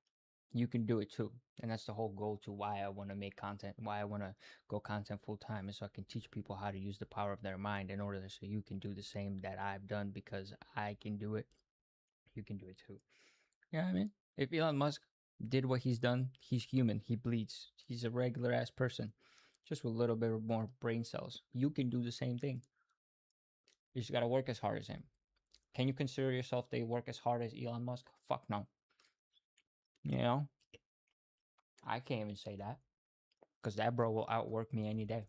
[SPEAKER 1] you can do it too. And that's the whole goal to why I want to make content, why I want to go content full time, is so I can teach people how to use the power of their mind in order so you can do the same that I've done, because I can do it. You can do it too. You know what I mean? If Elon Musk did what he's done, he's human. He bleeds. He's a regular ass person, just with a little bit more brain cells. You can do the same thing. You just got to work as hard as him. Can you consider yourself to work as hard as Elon Musk? Fuck no. You know? I can't even say that, because that bro will outwork me any day.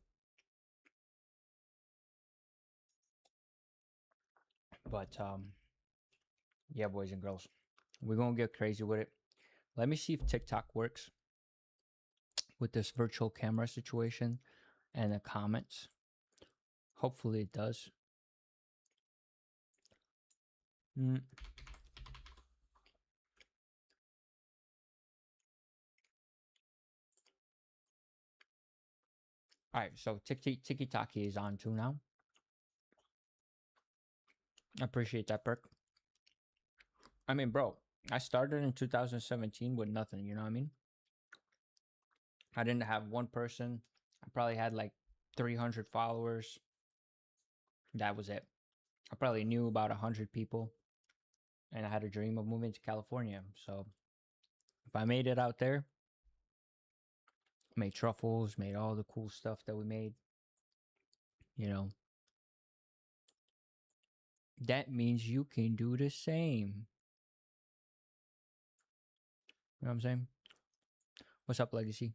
[SPEAKER 1] But yeah, boys and girls, we're gonna get crazy with it. Let me see if TikTok works with this virtual camera situation and the comments. Hopefully it does. All right, so TikTok is on too now. I appreciate that, Perk. I mean, bro, I started in 2017 with nothing, you know what I mean? I didn't have one person. I probably had like 300 followers. That was it. I probably knew about 100 people, and I had a dream of moving to California. So if I made it out there, made truffles, made all the cool stuff that we made, you know, that means you can do the same. You know what I'm saying? What's up, Legacy?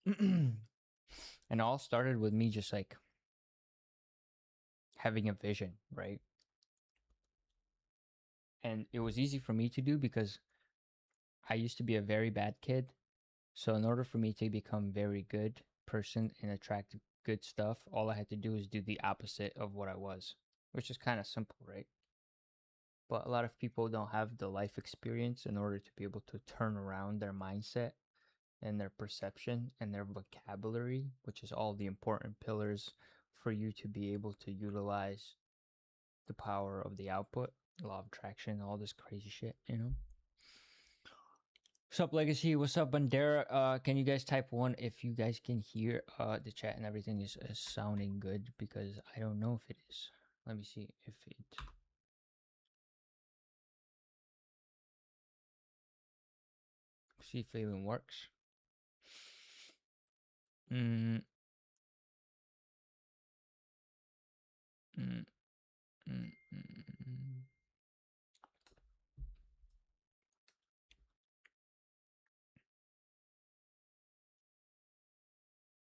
[SPEAKER 1] And it all started with me just like having a vision, right? And it was easy for me to do because I used to be a very bad kid. So in order for me to become very good person and attract good stuff, all I had to do is do the opposite of what I was, which is kind of simple, right? But a lot of people don't have the life experience in order to be able to turn around their mindset and their perception and their vocabulary, which is all the important pillars for you to be able to utilize the power of the output, law of attraction, all this crazy shit, you know? What's up, Legacy? What's up, Bandera? Can you guys type one if you guys can hear the chat and everything is sounding good? Because I don't know if it is. Let me see if it... See if it even works. Mm. Mm. Mm. Mm.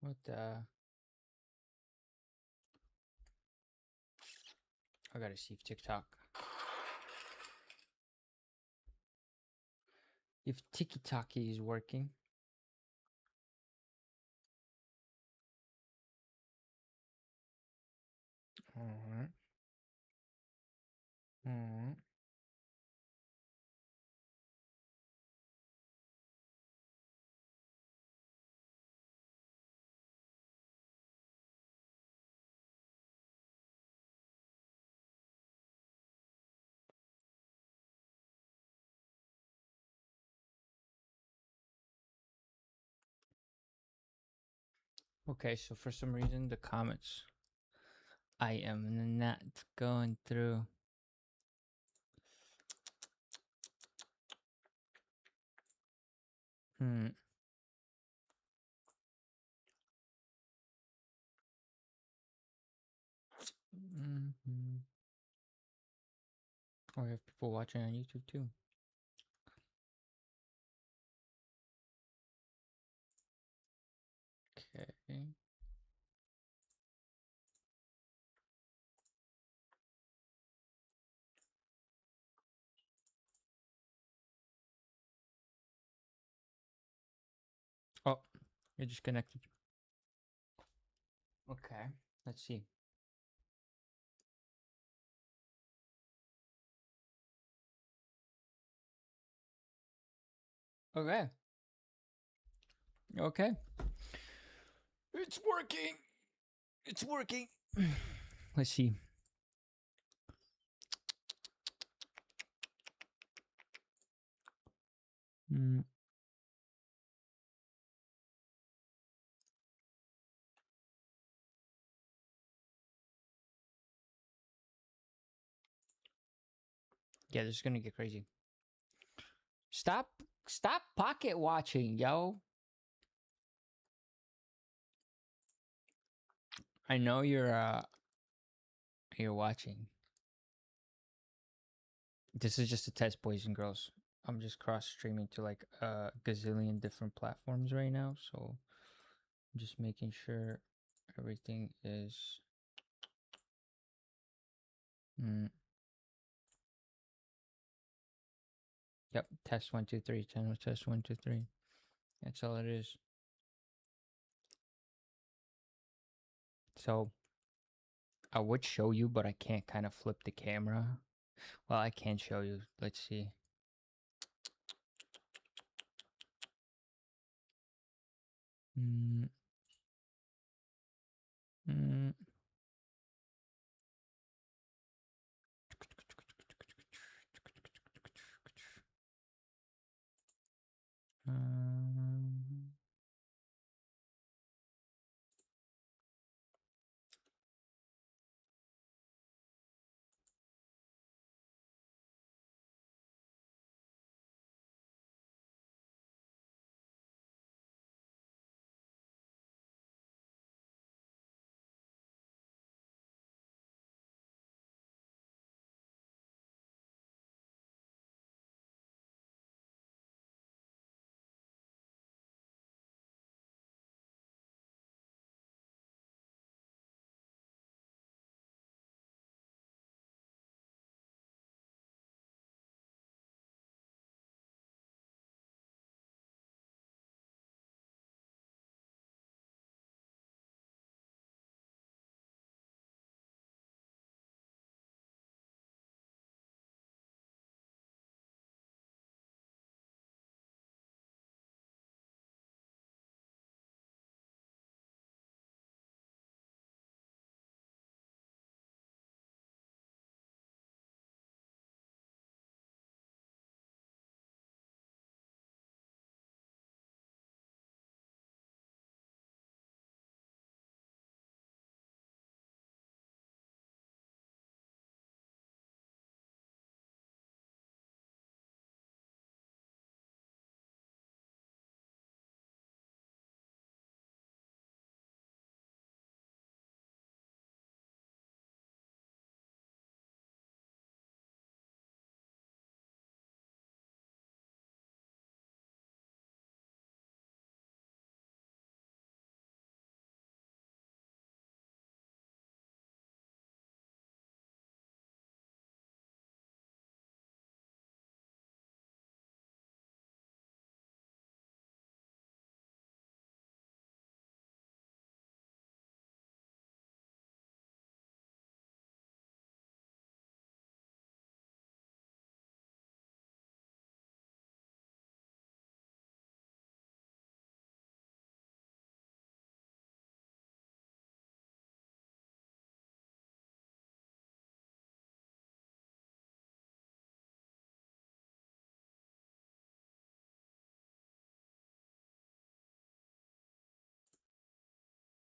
[SPEAKER 1] What the? I gotta see if TikTok. If TikTok is working. Alright. Alright. Okay, so for some reason the comments I am not going through. Hmm. Mm-hmm. Oh, we have people watching on YouTube too. Okay. Oh, you're disconnected. Okay, let's see. Okay. Okay. It's working. It's working. Let's see. Mm. Yeah, this is gonna get crazy. Stop pocket watching, yo. I know you're watching. This is just a test, boys and girls. I'm just cross streaming to like a gazillion different platforms right now, so I'm just making sure everything is yep, test 1 2 3, channel test 1 2 3. That's all it is. So I would show you, but I can't kind of flip the camera. Well, I can show you. Let's see. Mm, mm. Um,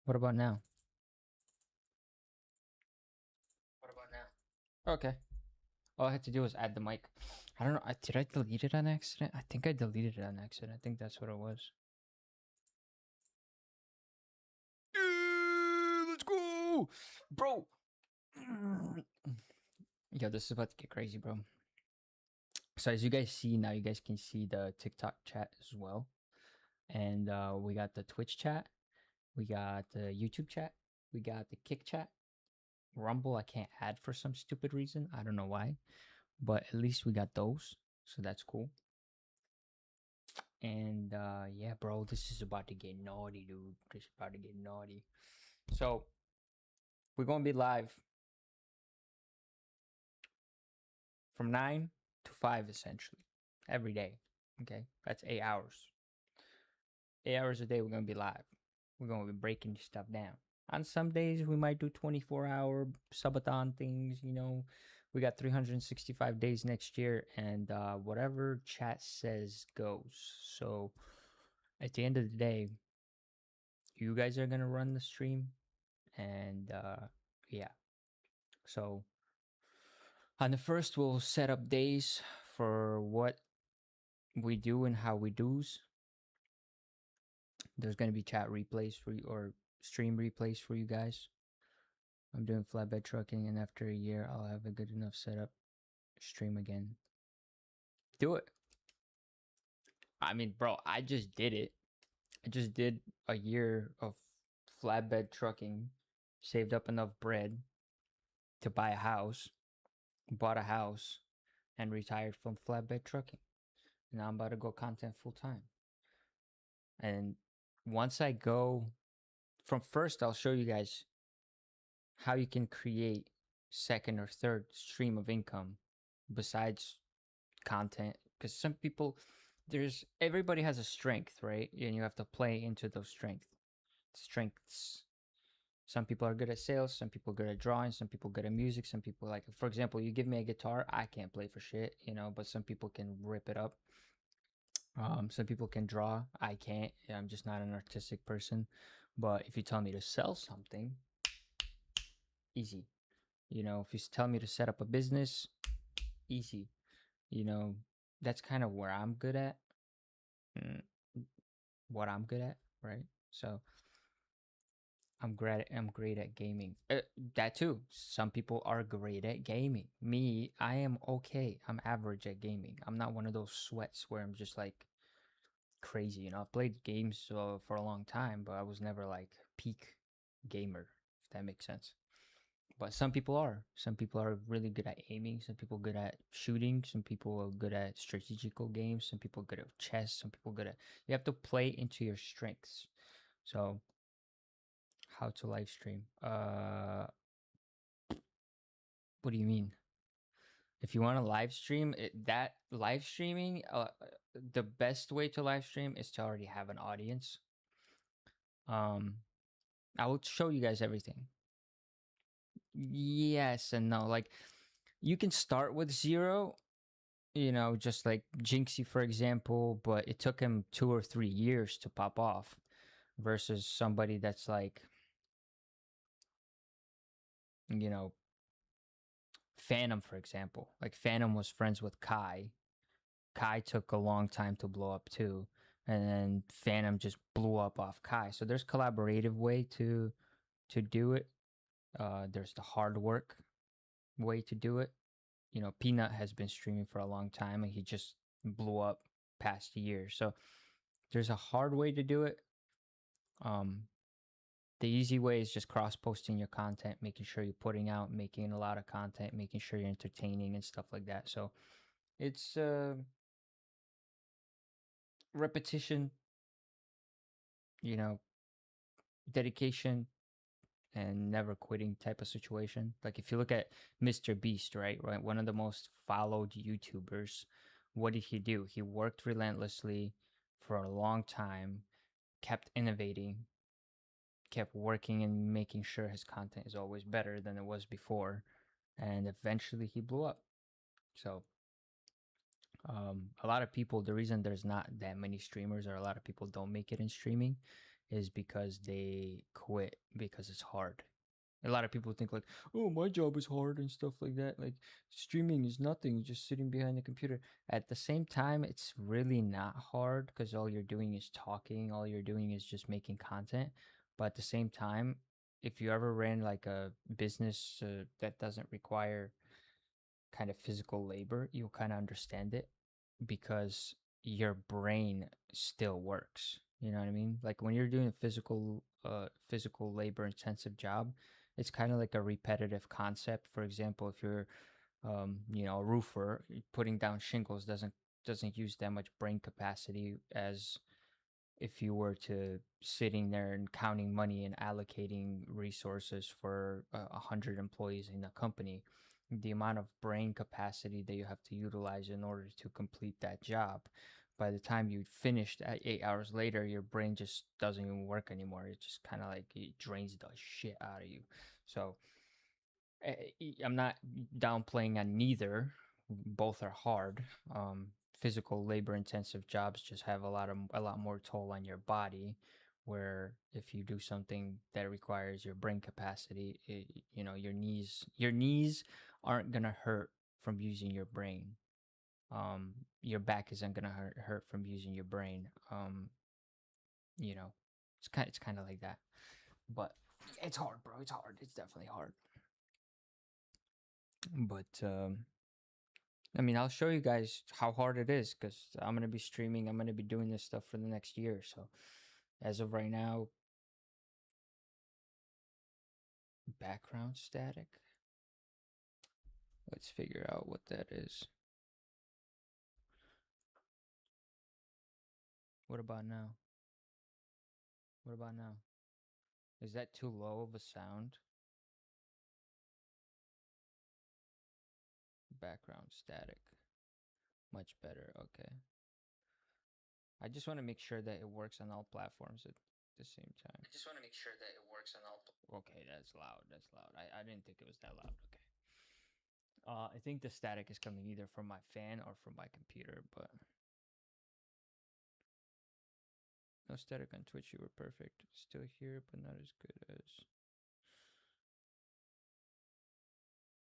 [SPEAKER 1] What about now? What about now? Okay. All I had to do was add the mic. I don't know. Did I delete it on accident? I think I deleted it on accident. I think that's what it was. Let's go, bro. Yo, this is about to get crazy, bro. So as you guys see now, you guys can see the TikTok chat as well, and we got the Twitch chat, we got the YouTube chat, we got the Kick chat. Rumble I can't add for some stupid reason. I don't know why, but at least we got those, so that's cool. And yeah, bro, this is about to get naughty, dude. This is about to get naughty. So we're gonna be live from 9 to 5 essentially every day. Okay, that's 8 hours. 8 hours a day we're gonna be live. We're gonna be breaking stuff down. On some days we might do 24-hour subathon things, you know. We got 365 days next year, and whatever chat says goes. So at the end of the day, you guys are gonna run the stream, and yeah. So on the first, we'll set up days for what we do and how we do's. There's gonna be chat replays for you, or stream replays for you guys. I'm doing flatbed trucking, and after a year, I'll have a good enough setup. Stream again. Do it. I mean, bro, I just did it. I just did a year of flatbed trucking, saved up enough bread to buy a house, bought a house, and retired from flatbed trucking. Now I'm about to go content full time. And once I go from first, I'll show you guys how you can create second or third stream of income besides content, because some people, there's everybody has a strength, right? And you have to play into those strengths. Some people are good at sales, some people good at drawing, some people good at music, some people, like, for example, you give me a guitar, I can't play for shit, you know, but some people can rip it up. Some people can draw, I can't. I'm just not an artistic person. But if you tell me to sell something, easy. You know, if you tell me to set up a business, easy. You know, that's kind of where I'm good at. What I'm good at, right? So I'm great at gaming. That too. Some people are great at gaming. Me, I am okay. I'm average at gaming. I'm not one of those sweats where I'm just like crazy. You know, I've played games for a long time, but I was never like peak gamer, if that makes sense. But some people are. Some people are really good at aiming. Some people good at shooting. Some people are good at strategical games. Some people good at chess. Some people good at. You have to play into your strengths. So, how to live stream? What do you mean? If you want to live stream, that live streaming, the best way to live stream is to already have an audience. I will show you guys everything. Yes and no. Like, you can start with 0, you know, just like Jinxie, for example, but it took him 2 or 3 years to pop off versus somebody that's like, you know, Phantom, for example. Like, Phantom was friends with Kai. Kai took a long time to blow up too. And then Phantom just blew up off Kai. So there's collaborative way to do it. There's the hard work way to do it. You know, Peanut has been streaming for a long time and he just blew up past a year. So there's a hard way to do it. The easy way is just cross posting your content, making sure you're putting out, making a lot of content, making sure you're entertaining and stuff like that. So it's repetition, you know, dedication, and never quitting type of situation. Like, if you look at Mr. Beast, right? One of the most followed YouTubers, what did he do? He worked relentlessly for a long time, kept innovating, kept working and making sure his content is always better than it was before, and eventually he blew up. So a lot of people, the reason there's not that many streamers, or a lot of people don't make it in streaming, is because they quit because it's hard. A lot of people think like, oh, my job is hard and stuff like that. Like streaming is nothing, just sitting behind the computer. At the same time, it's really not hard because all you're doing is talking. All you're doing is just making content. But at the same time, if you ever ran like a business that doesn't require kind of physical labor, you'll kind of understand it because your brain still works. You know what I mean? Like when you're doing a physical labor intensive job, it's kind of like a repetitive concept. For example, if you're a roofer, putting down shingles doesn't use that much brain capacity as if you were to sitting there and counting money and allocating resources for 100 employees in a company. The amount of brain capacity that you have to utilize in order to complete that job, by the time you finished at 8 hours later, your brain just doesn't even work anymore. It just kind of like it drains the shit out of you. So I'm not downplaying on neither. Both are hard. Physical labor intensive jobs just have a lot more toll on your body. Where if you do something that requires your brain capacity, your knees aren't gonna hurt from using your brain. Your back isn't gonna hurt from using your brain. You know, it's kind of like that. But it's hard, bro. It's hard. It's definitely hard. But I mean, I'll show you guys how hard it is because I'm gonna be streaming. I'm gonna be doing this stuff for the next year. So, as of right now, background static. Let's figure out what that is. What about now? What about now? Is that too low of a sound? Background static. Much better. Okay. I just want to make sure that it works on all platforms at the same time. I just want to make sure that it works on all. Okay, that's loud. That's loud. I didn't think it was that loud. Okay. I think the static is coming either from my fan or from my computer, but no static on Twitch. You were perfect. Still here, but not as good as.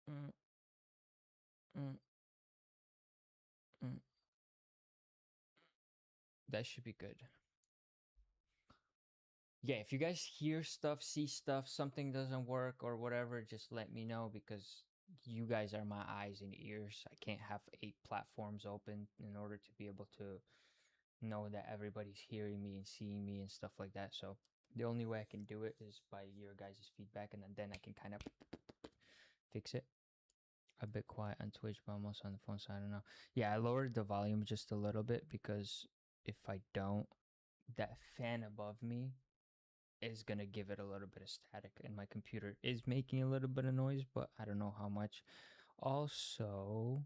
[SPEAKER 1] Mm, mm, mm. That should be good. Yeah, if you guys hear stuff, see stuff, something doesn't work or whatever, just let me know because you guys are my eyes and ears. I can't have 8 platforms open in order to be able to know that everybody's hearing me and seeing me and stuff like that. So the only way I can do it is by your guys' feedback, and then I can kind of fix it. A bit quiet on Twitch, but almost on the phone, so I don't know. Yeah, I lowered the volume just a little bit because if I don't, that fan above me is gonna give it a little bit of static, and my computer is making a little bit of noise, but I don't know how much. Also,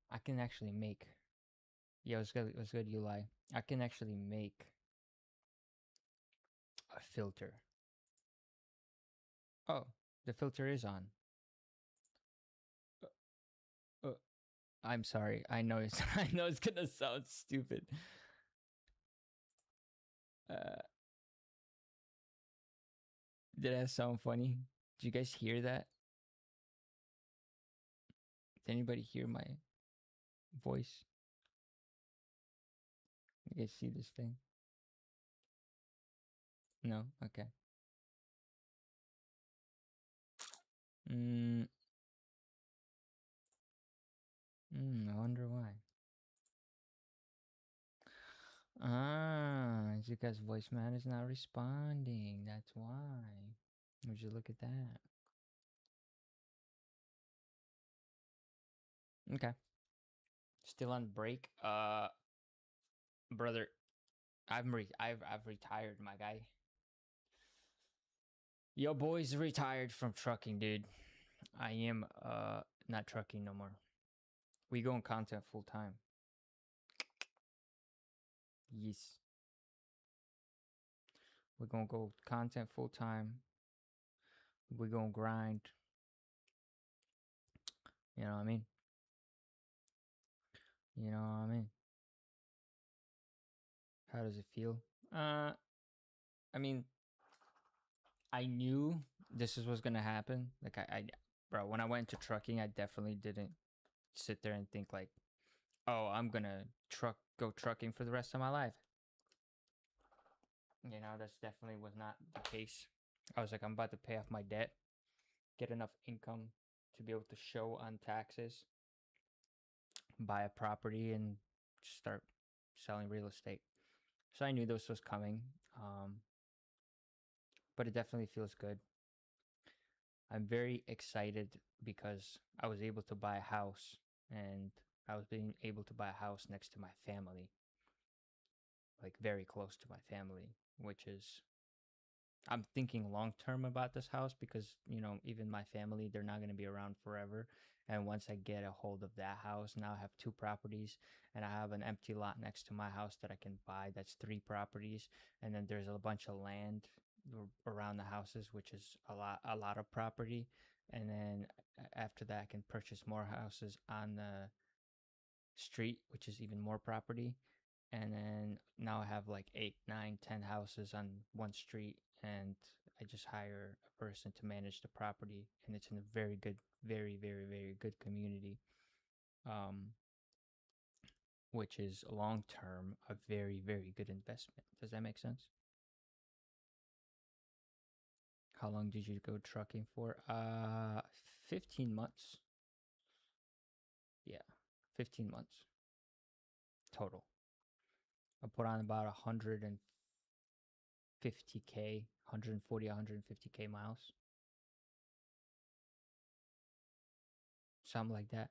[SPEAKER 1] I can actually make. Yeah, what's good? What's good, Eli? I can actually make a filter. Oh, the filter is on. Uh, I'm sorry. I know it's. I know it's gonna sound stupid. Uh, did that sound funny? Did you guys hear that? Did anybody hear my voice? You guys see this thing? No? Okay. I wonder why. It's because voice man is not responding. That's why. Would you look at that? Okay. Still on break. Brother, I've retired, my guy. Yo, boys, retired from trucking, dude. I am not trucking no more. We go on content full time. Yes. We're gonna go content full time. We're gonna grind. You know what I mean? You know what I mean? How does it feel? Uh, I mean, I knew this is what's gonna happen. Like bro, when I went into trucking, I definitely didn't sit there and think like, oh, I'm gonna go trucking for the rest of my life. You know, that's definitely was not the case. I was like, I'm about to pay off my debt, get enough income to be able to show on taxes, buy a property, and start selling real estate. So I knew this was coming, but it definitely feels good. I'm very excited because I was able to buy a house, and I was being able to buy a house next to my family, like very close to my family, which is I'm thinking long term about this house because, you know, even my family, they're not going to be around forever. And once I get a hold of that house, now I have two properties and I have an empty lot next to my house that I can buy. That's three properties. And then there's a bunch of land around the houses, which is a lot of property. And then after that, I can purchase more houses on the street, which is even more property. And then now I have like 8, 9, 10 houses on one street, and I just hire a person to manage the property, and it's in a very good, very, very, very good community, um, which is long term a very, very good investment. Does that make sense? How long did you go trucking for? 15 months. Yeah, 15 months total. I put on about 150K, 140, 150K miles. Something like that.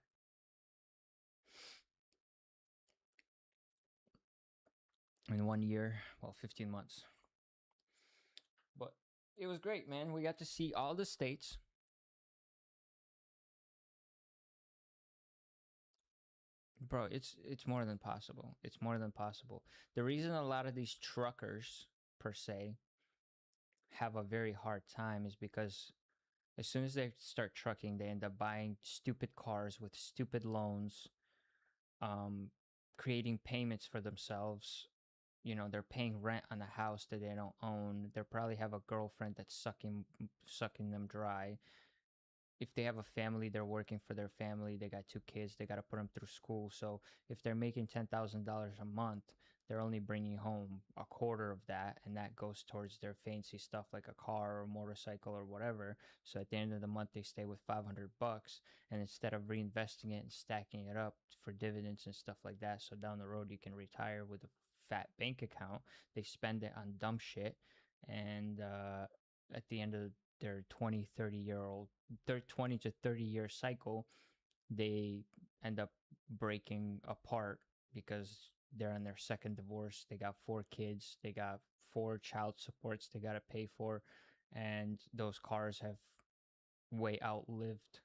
[SPEAKER 1] In 1 year, well, 15 months. But it was great, man. We got to see all the states. Bro, it's more than possible. It's more than possible. The reason a lot of these truckers per se have a very hard time is because as soon as they start trucking, they end up buying stupid cars with stupid loans, um, creating payments for themselves. You know, they're paying rent on a house that they don't own. They probably have a girlfriend that's sucking them dry. If they have a family, they're working for their family. They got two kids. They got to put them through school. So if they're making $10,000 a month, they're only bringing home a quarter of that, and that goes towards their fancy stuff like a car or a motorcycle or whatever. So at the end of the month, they stay with $500, and instead of reinvesting it and stacking it up for dividends and stuff like that, so down the road you can retire with a fat bank account, they spend it on dumb shit, and at the end of their 20, 30 year old their 20 to 30 year cycle, they end up breaking apart because they're on their second divorce. They got 4 kids, they got 4 child supports they got to pay for, and those cars have way outlived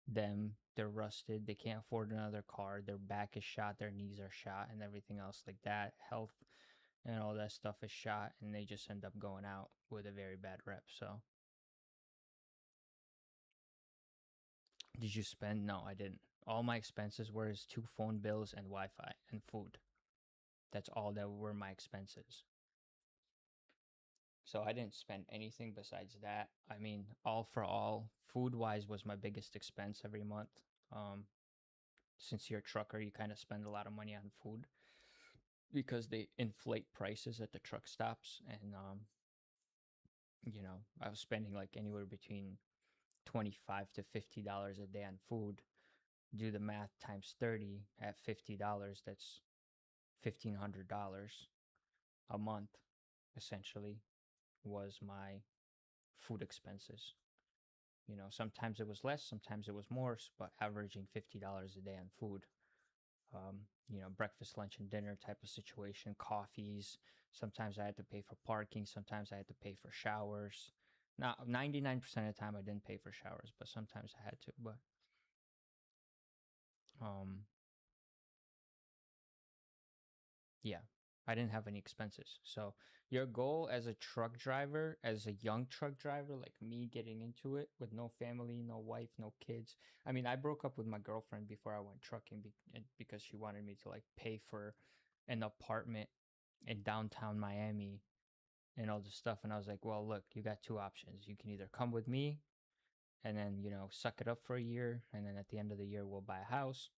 [SPEAKER 1] them. They're rusted, they can't afford another car, their back is shot, their knees are shot, and everything else like that, health and all that stuff is shot, and they just end up going out with a very bad rep. So did you spend? No, I didn't. All my expenses were his 2 phone bills and Wi-Fi and food. That's all that were my expenses. So I didn't spend anything besides that. I mean, all for all, food-wise was my biggest expense every month. Um, since you're a trucker, you kind of spend a lot of money on food because they inflate prices at the truck stops, and I was spending like anywhere between $25 to $50 a day on food. Do the math times 30 at $50, that's $1,500 a month, essentially, was my food expenses. Sometimes it was less, sometimes it was more, but averaging $50 a day on food. Breakfast, lunch, and dinner type of situation, coffees. Sometimes I had to pay for parking, sometimes I had to pay for showers. Now, 99% of the time I didn't pay for showers, but sometimes I had to. But um, yeah, I didn't have any expenses. So your goal as a truck driver, as a young truck driver like me getting into it with no family, no wife, no kids. I mean, I broke up with my girlfriend before I went trucking because she wanted me to like pay for an apartment in downtown Miami and all this stuff. And I was like, well, look, you got two options. You can either come with me and then, suck it up for a year. And then at the end of the year, we'll buy a house,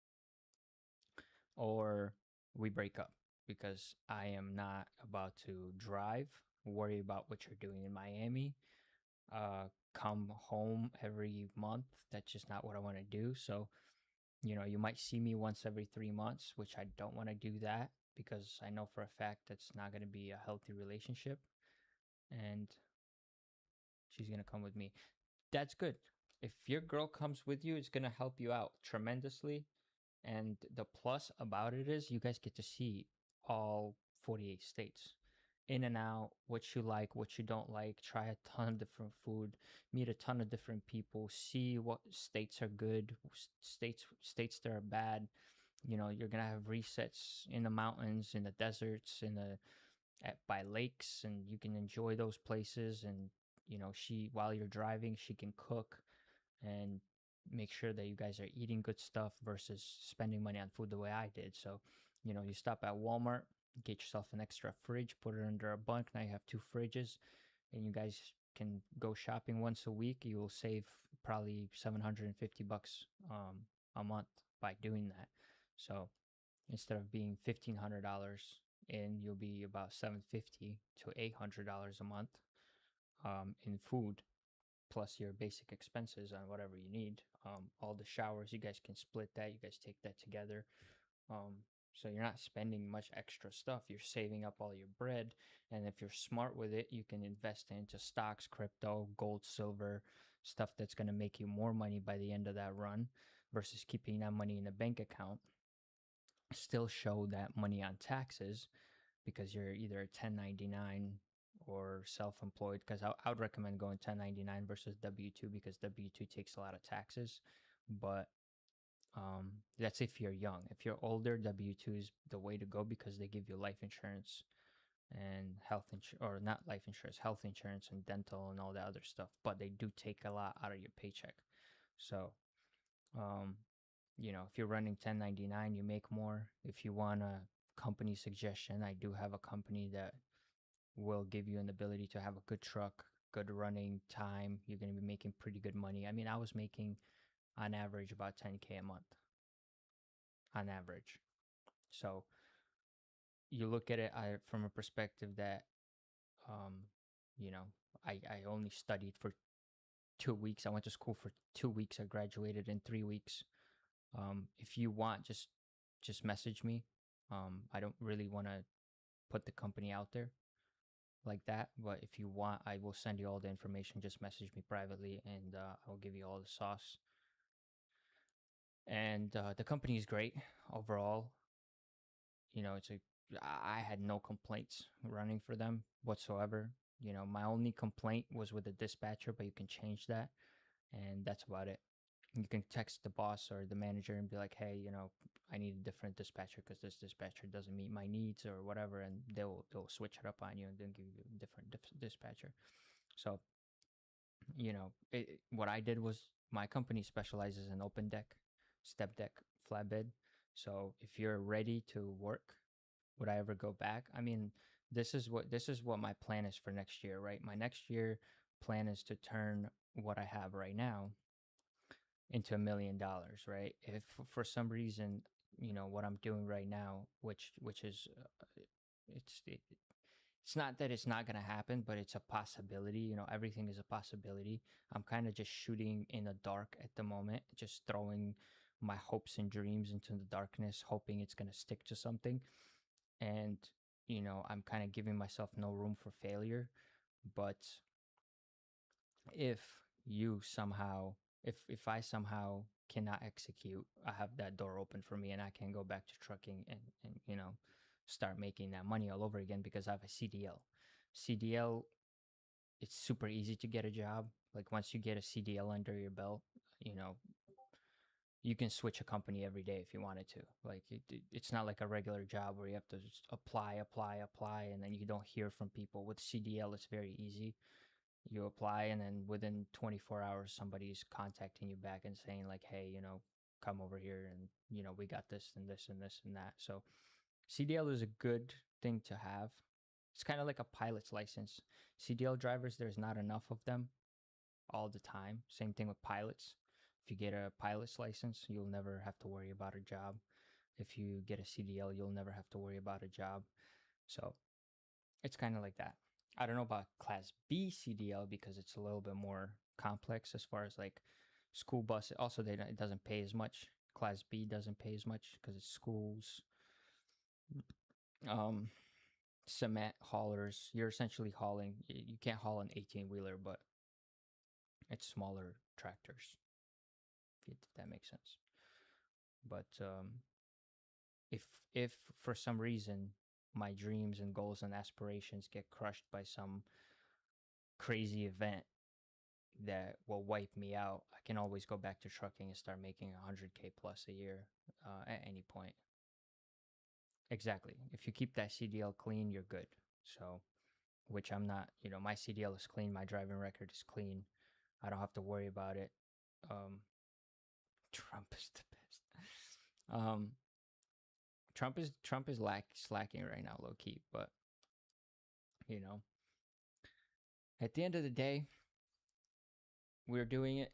[SPEAKER 1] or we break up, because I am not about to drive, worry about what you're doing in Miami, come home every month. That's just not what I want to do. So, you might see me once every 3 months, which I don't want to do that, because I know for a fact that's not going to be a healthy relationship. And she's going to come with me. That's good. If your girl comes with you, it's going to help you out tremendously. And the plus about it is you guys get to see all 48 states in and out, what you like, what you don't like, try a ton of different food, meet a ton of different people, see what states are good, states that are bad. You're gonna have resets in the mountains, in the deserts, by lakes, and you can enjoy those places. And she, while you're driving, she can cook and make sure that you guys are eating good stuff versus spending money on food the way I did. So, you stop at Walmart, get yourself an extra fridge, put it under a bunk. Now you have two fridges, and you guys can go shopping once a week. You will save probably $750 a month by doing that. So instead of being $1,500 in, you'll be about $750 to $800 a month in food, plus your basic expenses on whatever you need. All the showers, you guys can split that. You guys take that together. So you're not spending much extra stuff. You're saving up all your bread. And if you're smart with it, you can invest into stocks, crypto, gold, silver, stuff that's going to make you more money by the end of that run versus keeping that money in a bank account. Still show that money on taxes, because you're either a 1099 or self-employed. Because I would recommend going 1099 versus W2, because W2 takes a lot of taxes. But that's if you're young. If you're older, W2 is the way to go, because they give you life insurance and health insurance, or not life insurance, health insurance and dental and all that other stuff. But they do take a lot out of your paycheck. So, if you're running 1099, you make more. If you want a company suggestion, I do have a company that will give you an ability to have a good truck, good running time. You're going to be making pretty good money. I mean, I was making on average about 10K a month on average. So you look at it from a perspective that, um, you know, I only studied for 2 weeks. I went to school for 2 weeks. I graduated in 3 weeks. If you want, just message me. I don't really want to put the company out there like that, but if you want, I will send you all the information. Just message me privately, and I'll give you all the sauce. And the company is great overall. I had no complaints running for them whatsoever. My only complaint was with the dispatcher, but you can change that, and that's about it. You can text the boss or the manager and be like, hey, I need a different dispatcher because this dispatcher doesn't meet my needs or whatever, and they'll switch it up on you and then give you a different dispatcher. So, what I did was, my company specializes in open deck, step deck, flatbed. So if you're ready to work, would I ever go back? I mean, this is what my plan is for next year, right? My next year plan is to turn what I have right now into $1 million, right? If for some reason, what I'm doing right now, which is it's not that it's not going to happen, but it's a possibility. Everything is a possibility. I'm kind of just shooting in the dark at the moment, just throwing my hopes and dreams into the darkness, hoping it's going to stick to something. And, I'm kind of giving myself no room for failure. But if you somehow, if I somehow cannot execute, I have that door open for me, and I can go back to trucking and start making that money all over again, because I have a CDL. It's super easy to get a job. Like, once you get a CDL under your belt, you can switch a company every day if you wanted to. Like, it's not like a regular job where you have to just apply, and then you don't hear from people. With CDL, it's very easy. You apply, and then within 24 hours, somebody's contacting you back and saying like, hey, come over here, and we got this and this and this and that. So CDL is a good thing to have. It's kind of like a pilot's license. CDL drivers, there's not enough of them all the time. Same thing with pilots. If you get a pilot's license, you'll never have to worry about a job. If you get a CDL, you'll never have to worry about a job. So it's kind of like that. I don't know about Class B CDL because it's a little bit more complex as far as like school bus. Also, it doesn't pay as much. Class B doesn't pay as much because it's schools. Um, Cement haulers. You're essentially hauling. You can't haul an 18-wheeler, but it's smaller tractors. If that makes sense. But if if for some reason my dreams and goals and aspirations get crushed by some crazy event that will wipe me out, I can always go back to trucking and start making 100K plus a year at any point. Exactly. If you keep that CDL clean, you're good. So, which I'm not, my CDL is clean, my driving record is clean. I don't have to worry about it. Um, Trump is the best. Um, Trump is slacking right now, low key. But you know, at the end of the day, we're doing it.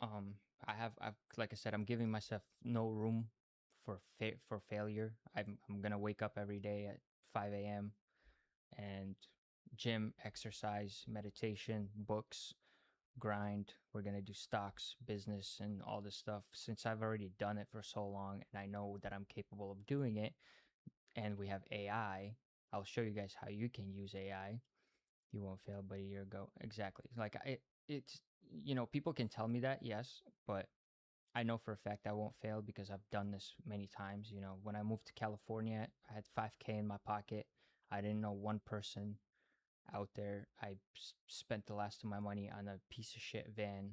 [SPEAKER 1] I've like I said, I'm giving myself no room for failure. I'm gonna wake up every day at 5 a.m. and gym, exercise, meditation, books, grind. We're gonna do stocks, business, and all this stuff. Since I've already done it for so long, and I know that I'm capable of doing it, and we have AI. I'll show you guys how you can use AI. You won't fail but a year ago. Exactly. Like it's people can tell me that, yes, but I know for a fact I won't fail because I've done this many times. When I moved to California, I had 5K in my pocket. I didn't know one person out there. I spent the last of my money on a piece of shit van,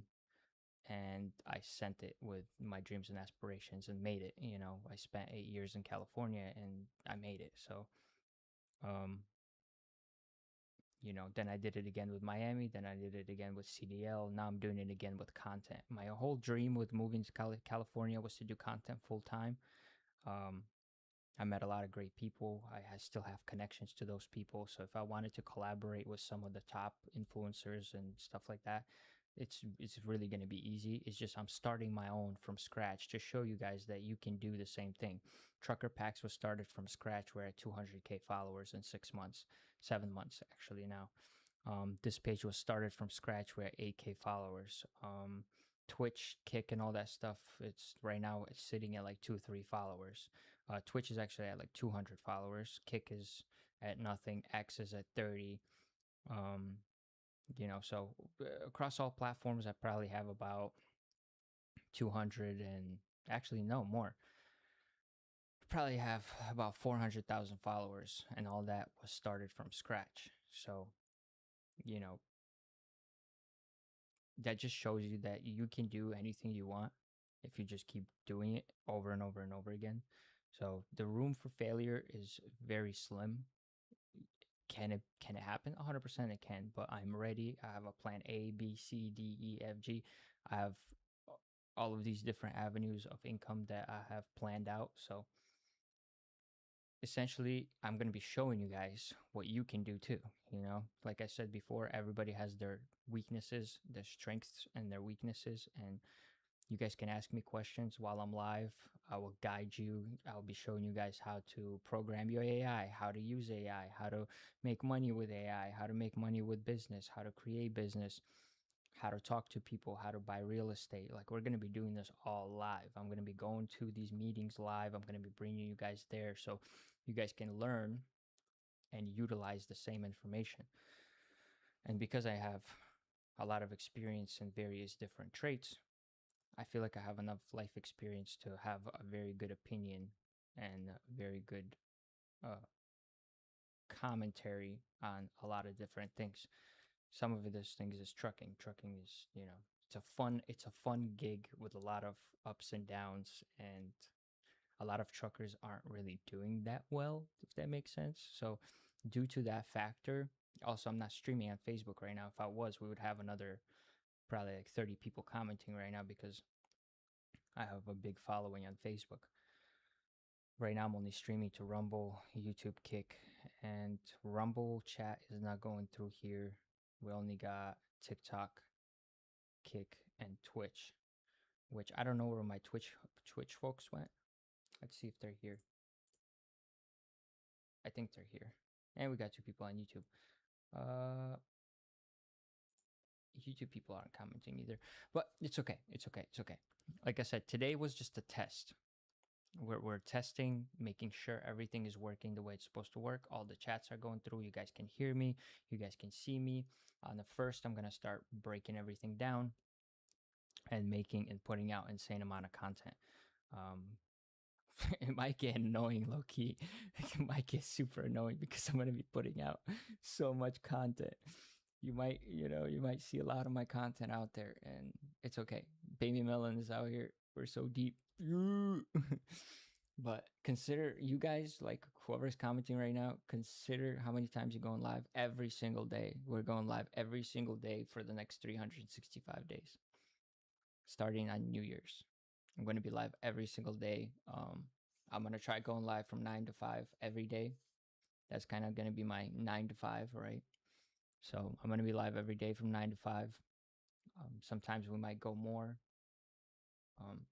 [SPEAKER 1] and I sent it with my dreams and aspirations and made it. I spent 8 years in California and I made it. So, um, then I did it again with Miami. Then I did it again with CDL. Now I'm doing it again with content. My whole dream with moving to California was to do content full time. Um, I met a lot of great people. I still have connections to those people. So if I wanted to collaborate with some of the top influencers and stuff like that, it's really going to be easy. It's just I'm starting my own from scratch to show you guys that you can do the same thing. Trucker Packs was started from scratch. We're at 200K followers in 6 months, 7 months actually now. This page was started from scratch. We're at 8K followers. Twitch, Kick, and all that stuff. It's right now it's sitting at like 2-3 followers. Twitch is actually at like 200 followers. Kick is at nothing. X is at 30. So across all platforms, I probably have about 200 and actually no more. Probably have about 400,000 followers, and all that was started from scratch. So, you know, that just shows you that you can do anything you want if you just keep doing it over and over and over again. So the room for failure is very slim. Can it happen? 100% it can, but I'm ready. I have a plan A, B, C, D, E, F, G. I have all of these different avenues of income that I have planned out. So essentially, I'm going to be showing you guys what you can do too. Like I said before, everybody has their weaknesses, their strengths, and their weaknesses. And you guys can ask me questions while I'm live. I will guide you. I'll be showing you guys how to program your AI, how to use AI, how to make money with AI, how to make money with business, how to create business, how to talk to people, how to buy real estate. Like, we're going to be doing this all live. I'm going to be going to these meetings live. I'm going to be bringing you guys there so you guys can learn and utilize the same information. And because I have a lot of experience in various different traits, I feel like I have enough life experience to have a very good opinion and a very good uh, commentary on a lot of different things. Some of those things is trucking. Trucking is, it's a fun gig with a lot of ups and downs, and a lot of truckers aren't really doing that well, if that makes sense. So due to that factor, also I'm not streaming on Facebook right now. If I was, we would have another probably like 30 people commenting right now because I have a big following on Facebook. Right now I'm only streaming to Rumble, YouTube, Kick, and Rumble chat is not going through here. We only got TikTok, Kick, and Twitch, which I don't know where my Twitch folks went. Let's see if they're here. I think they're here. And we got 2 people on YouTube. YouTube people aren't commenting either, but it's okay. It's okay. It's okay. Like I said, today was just a test. We're testing, making sure everything is working the way it's supposed to work. All the chats are going through. You guys can hear me. You guys can see me. On the first, I'm gonna start breaking everything down and making and putting out insane amount of content. Um, it might get annoying, low key. It might get super annoying because I'm gonna be putting out so much content. You might see a lot of my content out there, and it's okay. Baby Melon is out here. We're so deep. But consider, you guys, like whoever's commenting right now, consider how many times you're going live every single day. We're going live every single day for the next 365 days, starting on New Year's. I'm going to be live every single day. I'm going to try going live from 9 to 5 every day. That's kind of going to be my 9 to 5, right? So I'm going to be live every day from 9 to 5. Sometimes we might go more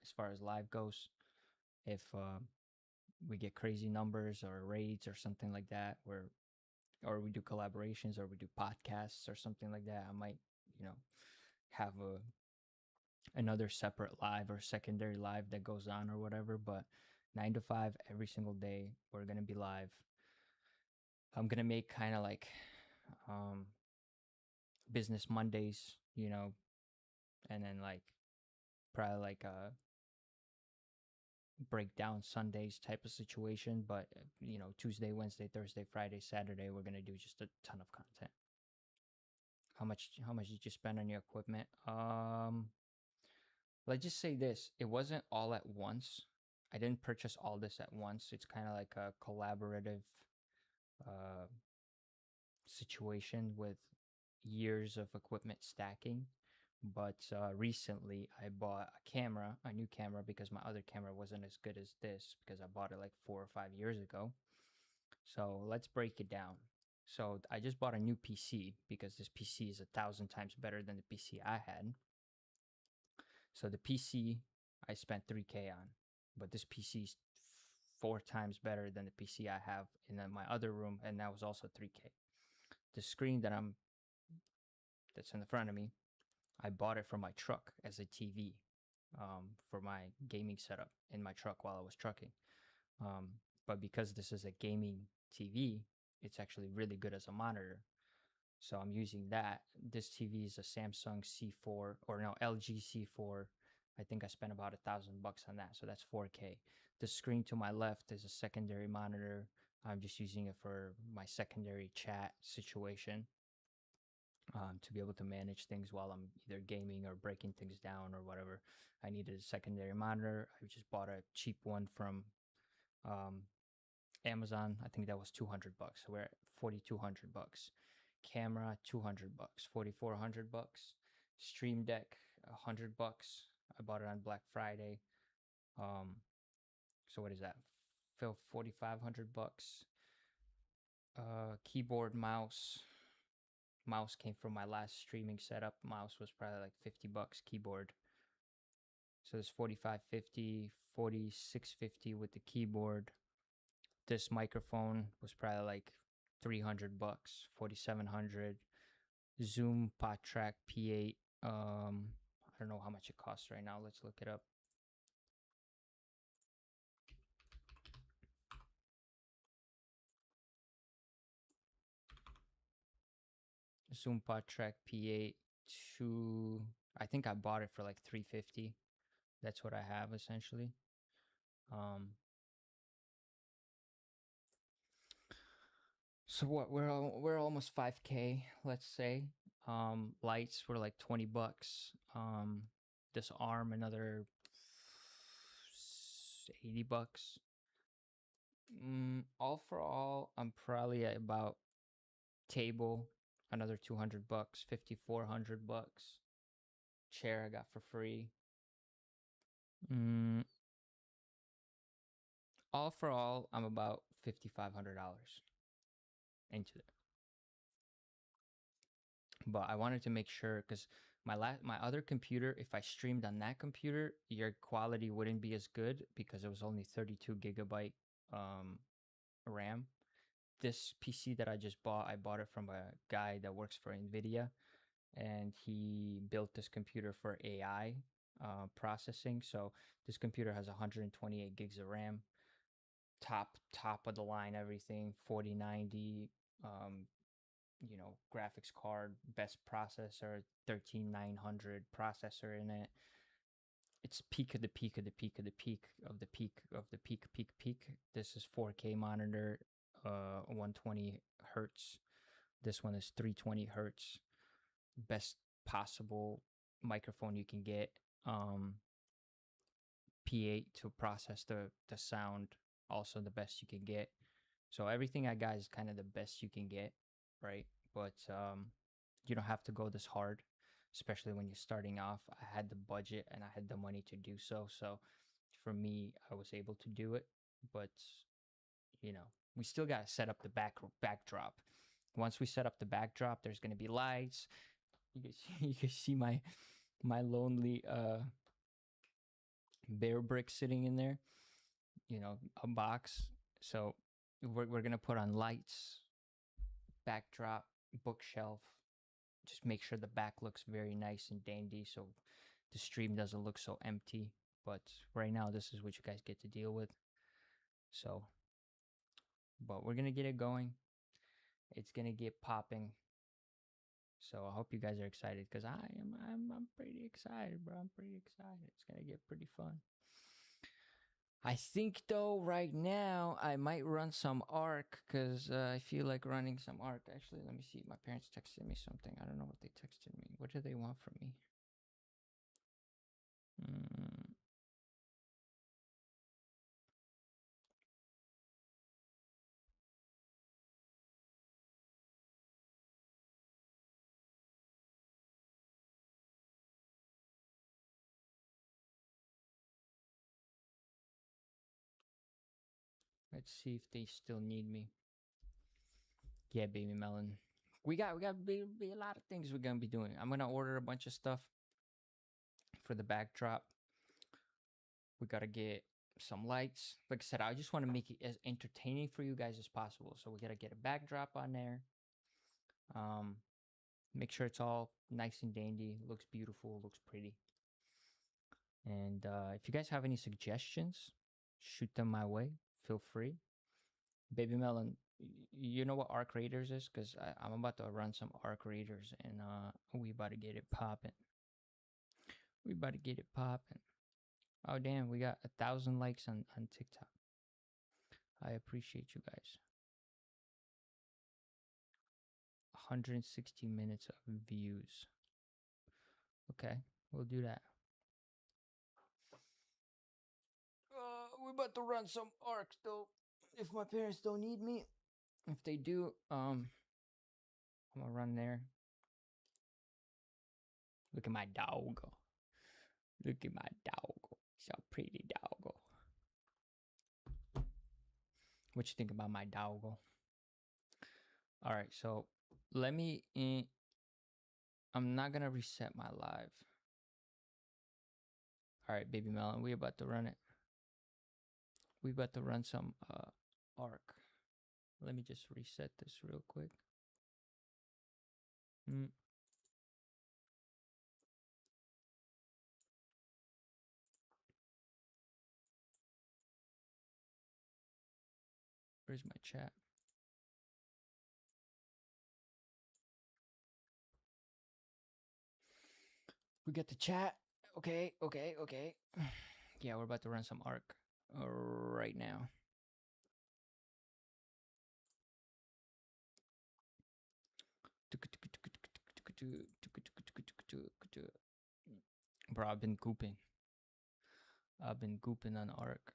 [SPEAKER 1] as far as live goes. If we get crazy numbers or raids or something like that, or we do collaborations or we do podcasts or something like that, I might, have another separate live or secondary live that goes on or whatever. But 9 to 5 every single day, we're going to be live. I'm going to make kind of like business Mondays, and then like probably like a breakdown Sundays type of situation. But Tuesday, Wednesday, Thursday, Friday, Saturday, we're gonna do just a ton of content. How much did you spend on your equipment? Let's just say this: it wasn't all at once. I didn't purchase all this at once. It's kind of like a collaborative uh, situation with years of equipment stacking. But recently, I bought a new camera, because my other camera wasn't as good as this, because I bought it like 4 or 5 years ago. So let's break it down. So I just bought a new PC because this PC is 1,000 times better than the PC I had. So the PC I spent 3K on, but this PC is 4 times better than the PC I have in my other room, and that was also 3K. The screen that's in the front of me, I bought it for my truck as a TV, for my gaming setup in my truck while I was trucking. But because this is a gaming TV, it's actually really good as a monitor. So I'm using that. This TV is a Samsung C4, or no, LG C4. I think I spent about $1,000 on that. So that's 4K. The screen to my left is a secondary monitor. I'm just using it for my secondary chat situation, to be able to manage things while I'm either gaming or breaking things down or whatever. I needed a secondary monitor. I just bought a cheap one from Amazon. I think that was $200. So we're at $4,200. Camera, $200. $4,400. Stream Deck, $100. I bought it on Black Friday. So what is that? $4,500. Keyboard, mouse. Mouse came from my last streaming setup. Mouse was probably like $50. Keyboard. So there's 45.50, 46.50 with the keyboard. This microphone was probably like $300, 4,700. Zoom PodTrack P8. I don't know how much it costs right now. Let's look it up. Zoom PodTrack P8 I think I bought it for like $350. That's what I have essentially. So what, we're almost 5K, let's say. Lights were like $20. This arm another $80. All for all, I'm probably at about table another $200, $5,400. Chair I got for free. all for all, I'm about $5,500 into it. But I wanted to make sure because my other computer, if I streamed on that computer, your quality wouldn't be as good because it was only 32 gigabyte RAM. This PC that I just bought, I bought it from a guy that works for NVIDIA, and he built this computer for AI processing. So this computer has 128 gigs of RAM, top of the line, everything, 4090, graphics card, best processor, 13900 processor in it. It's peak of the peak of the peak of the peak of the peak of the peak. This is 4K monitor, 120 hertz. This one is 320 hertz. Best possible microphone you can get. P8 to process the sound, also the best you can get. So everything I got is kind of the best you can get, right? But you don't have to go this hard, especially when you're starting off. I had the budget and I had the money to do so. So for me, I was able to do it. But we still got to set up the backdrop. Once we set up the backdrop, there's going to be lights. You can see my lonely bear brick sitting in there, a box. So we're gonna put on lights, backdrop, bookshelf. Just make sure the back looks very nice and dandy, so the stream doesn't look so empty. But right now, this is what you guys get to deal with. So, but we're gonna get it going. It's gonna get popping. So I hope you guys are excited because I'm pretty excited, bro. I'm pretty excited. It's gonna get pretty fun. I think though right now I might run some Arc because I feel like running some Arc. Actually, let me see. My parents texted me something. I don't know what they texted me. What do they want from me? Let's see if they still need me. Yeah, baby melon. We got be a lot of things we're gonna be doing. I'm gonna order a bunch of stuff for the backdrop. We gotta get some lights. Like I said, I just want to make it as entertaining for you guys as possible. So we gotta get a backdrop on there. Make sure it's all nice and dandy. Looks beautiful. Looks pretty. And if you guys have any suggestions, shoot them my way. Feel free. Baby Melon, you know what Arc Raiders is? Because I'm about to run some Arc Raiders, and we about to get it popping. We about to get it popping. Oh, damn, we got 1,000 likes on TikTok. I appreciate you guys. 160 minutes of views. Okay, we'll do that. We're about to run some Arc though. If my parents don't need me, if they do, I'm gonna run there. Look at my dog. Look at my dog. So pretty dog. What you think about my dog? All right, so let me. I'm not gonna reset my live. All right, baby melon, we about to run it. We about to run some Arc. Let me just reset this real quick. Where's my chat? We get the chat. Okay. Yeah, we're about to run some Arc right now. Bro, I've been gooping. On Arc.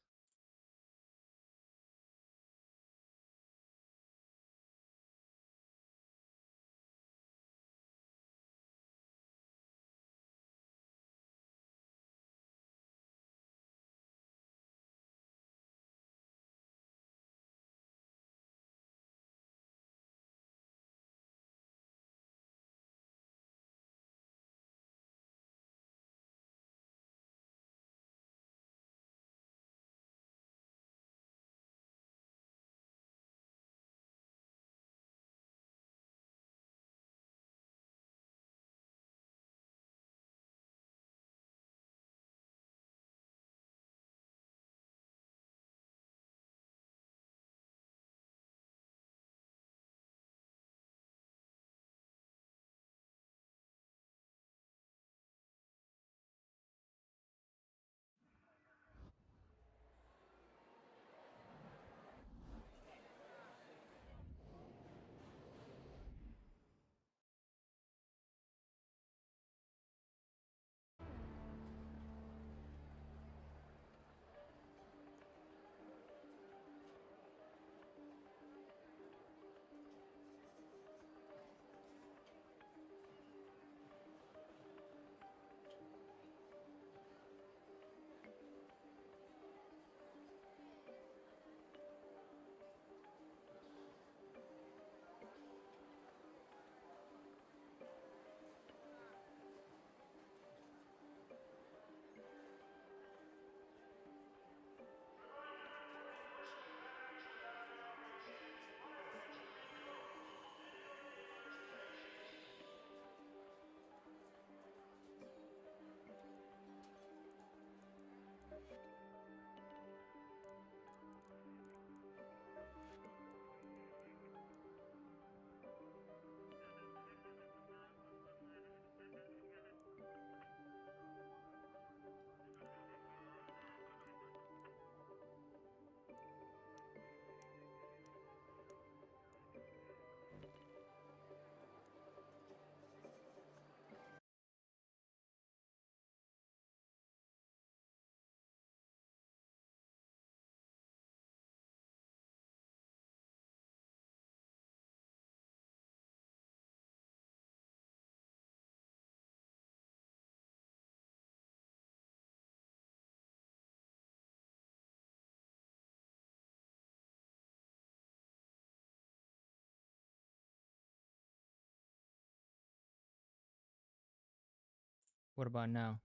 [SPEAKER 1] What about now?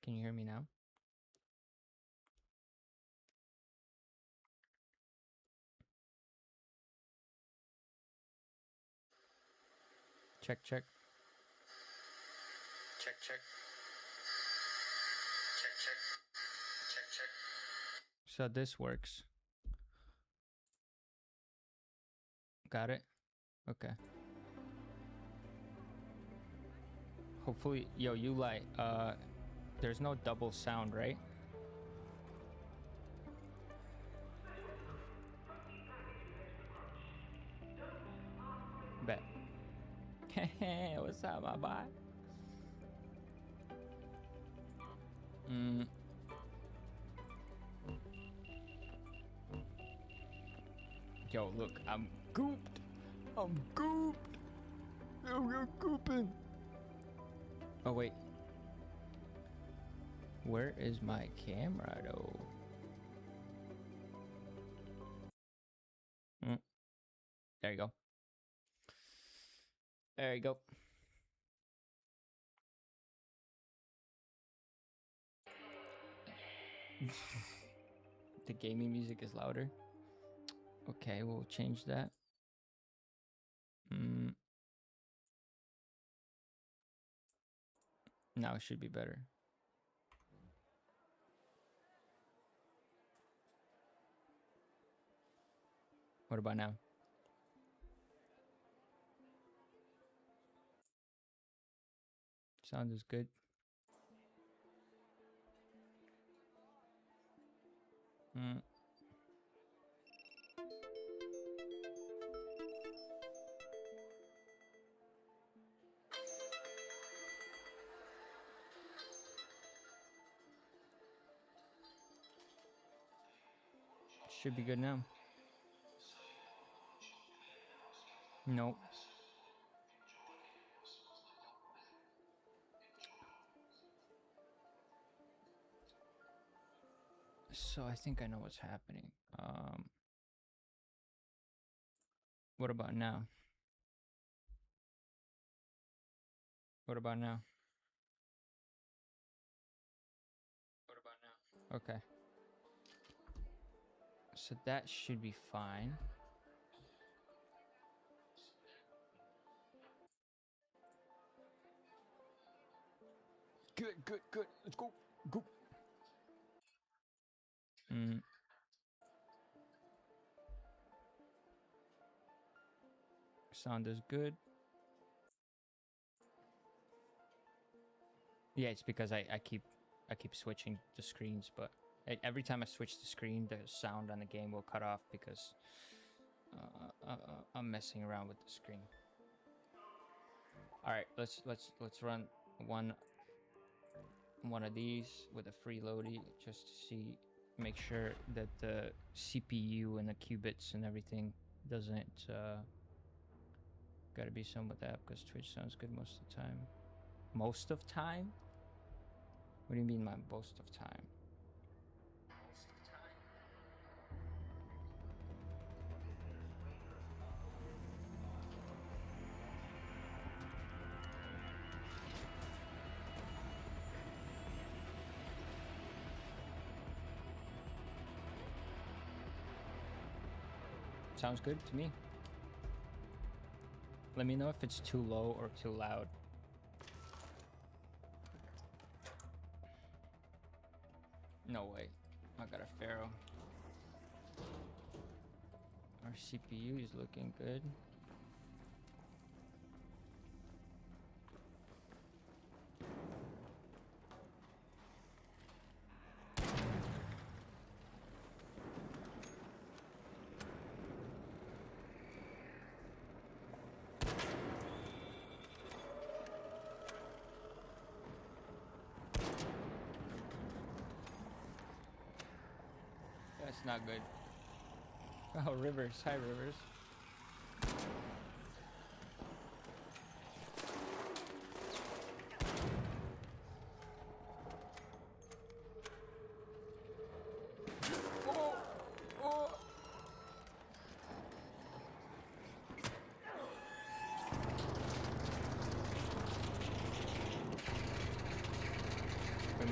[SPEAKER 1] Can you hear me now? Check, check.
[SPEAKER 4] Check, check. Check, check. Check, check.
[SPEAKER 1] So this works. Got it? Okay. Hopefully, yo, you like, there's no double sound, right? Bet. What's up, my boy? Yo, look, I'm gooped. I'm gooped. Yo, we're gooping. Oh, wait. Where is my camera, though? There you go. There you go. The gaming music is louder. Okay, we'll change that. Now it should be better. What about now? Sound is good. Should be good now. Nope. So I think I know what's happening. What about now? What about now? What about now? Okay. So that should be fine. Good, good, good. Let's go. Go. Sound is good. Yeah, it's because I keep switching the screens, but every time I switch the screen, the sound on the game will cut off because I'm messing around with the screen. All right, let's run one of these with a freeloady just to see, make sure that the CPU and the qubits and everything doesn't gotta be some with that, because Twitch sounds good most of the time. Most of time? What do you mean by most of time? Sounds good to me. Let me know if it's too low or too loud. No way. I got a Pharaoh. Our CPU is looking good. That's not good. Oh, Rivers. Hi, Rivers.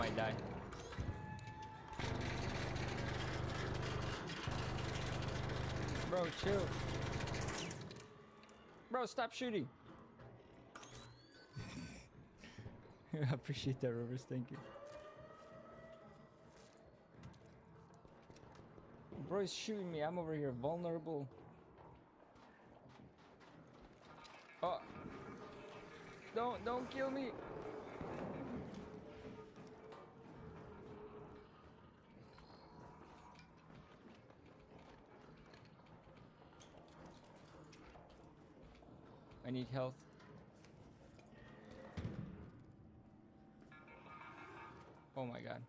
[SPEAKER 1] might die. Bro, chill. Bro, stop shooting. I appreciate that, Rivers. Thank you. Bro is shooting me. I'm over here vulnerable. Oh. Don't kill me. I need health. Oh my god.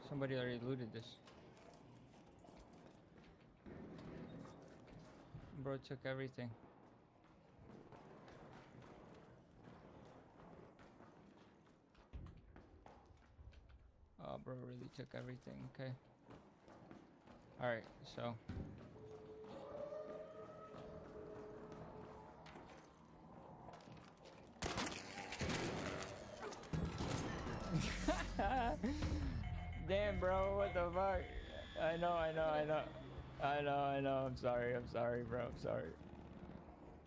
[SPEAKER 1] Somebody already looted this. Bro took everything. Oh, bro really took everything. Okay. Alright, so. Damn, bro, what the fuck? I know. I'm sorry, bro. I'm sorry.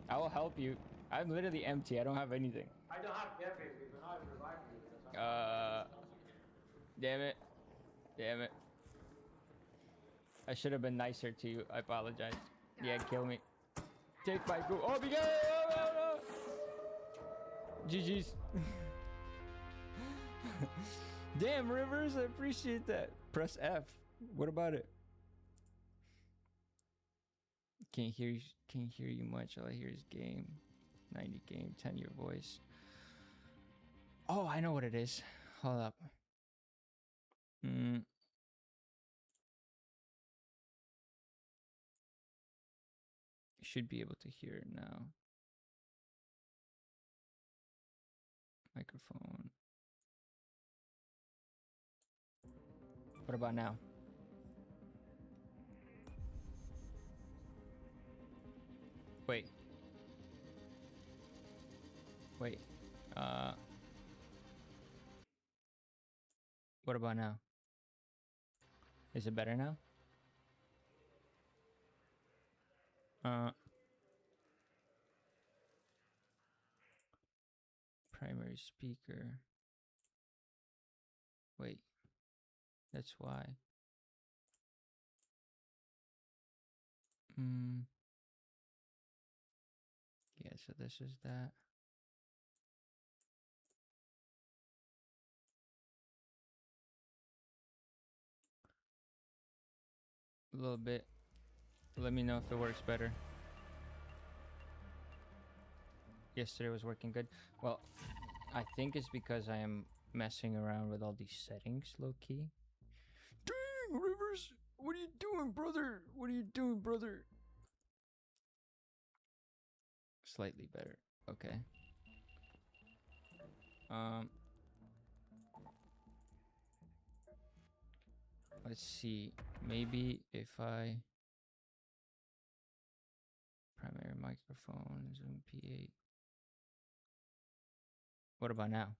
[SPEAKER 1] I will help you. I'm literally empty. I don't have anything.
[SPEAKER 5] I don't have everything, but I revive you because
[SPEAKER 1] Damn it. I should have been nicer to you. I apologize. Yeah, kill me. Take my goo. Oh, begin! Oh. GG's. Damn, Rivers, I appreciate that. Press F. What about it? Can't hear you much. All I hear is game. 90 game, 10 your voice. Oh, I know what it is. Hold up. Should be able to hear it now. Microphone. What about now? Wait. What about now? Is it better now? Primary speaker. Wait. That's why. Yeah, so this is that. A little bit. Let me know if it works better. Yesterday was working good. Well, I think it's because I am messing around with all these settings low-key. Dang, Rivers! What are you doing, brother? Slightly better. Okay. Let's see. Maybe if I primary microphone, Zoom P8. What about now?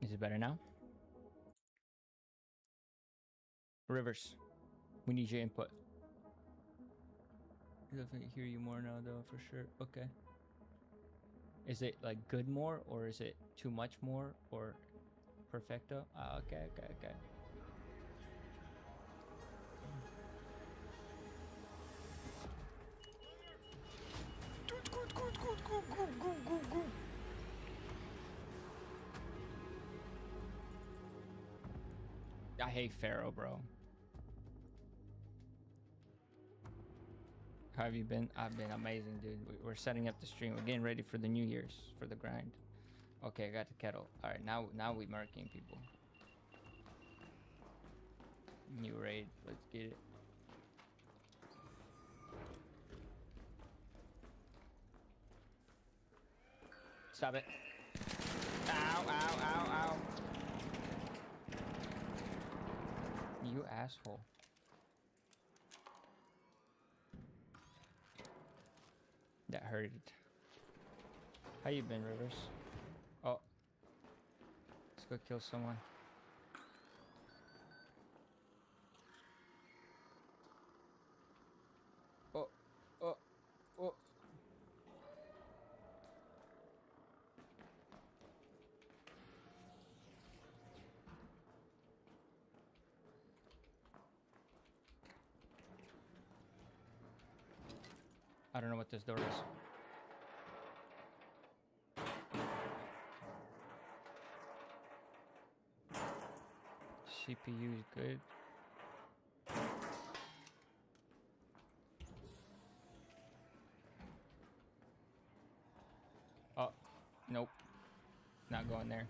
[SPEAKER 1] Is it better now? Rivers, we need your input. Definitely hear you more now though, for sure. Okay. Is it like good more, or is it too much more, or perfecto? Okay. Good. I hate Pharaoh, bro. How have you been? I've been amazing, dude. We're setting up the stream. We're getting ready for the New Year's, for the grind. Okay, I got the kettle. All right, now we marking people. New raid. Let's get it. Stop it. Ow, ow, ow, ow. You asshole. That hurted. How you been, Rivers? Oh. Let's go kill someone. Oh, oh, oh. I don't know what this door is. CPU is good. Oh, nope. Not going there.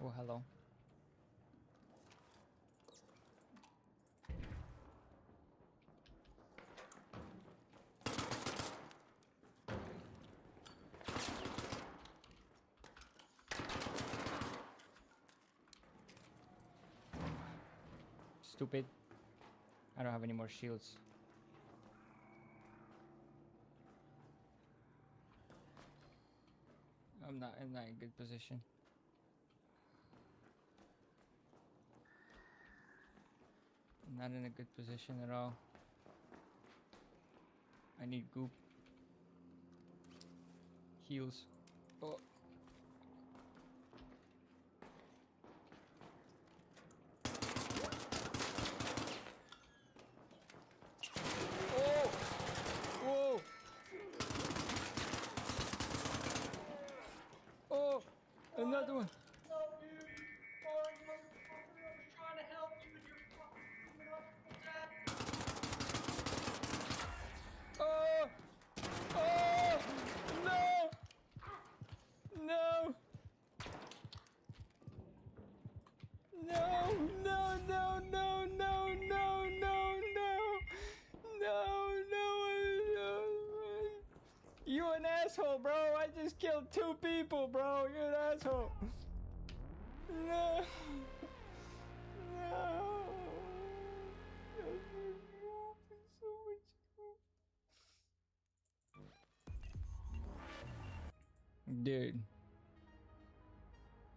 [SPEAKER 1] Oh, hello. Stupid. I don't have any more shields. I'm not in good position. I'm not in a good position at all. I need goop. Heals. Oh. Oh! Whoa! Oh! Another one! Oh! Oh! No! No! No! No! No! No! No! No! No! No! No! You an asshole, bro! I just killed 2 people, bro! You're an asshole! No! No! Dude.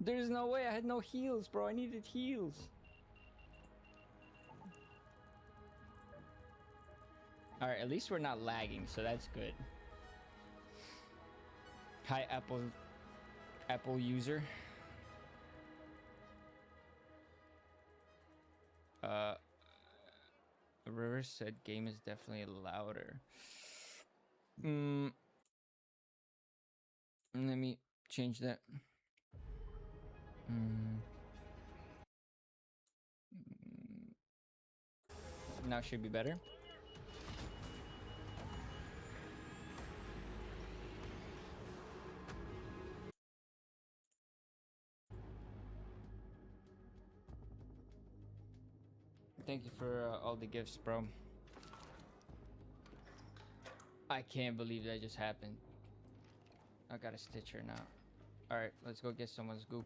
[SPEAKER 1] There's no way. I had no heals, bro. I needed heals. Alright, at least we're not lagging, so that's good. Hi, Apple user. River said game is definitely louder. Let me change that. Now should be better. Thank you for all the gifts, bro. I can't believe that just happened. I got a Stitcher now. Alright, let's go get someone's goop.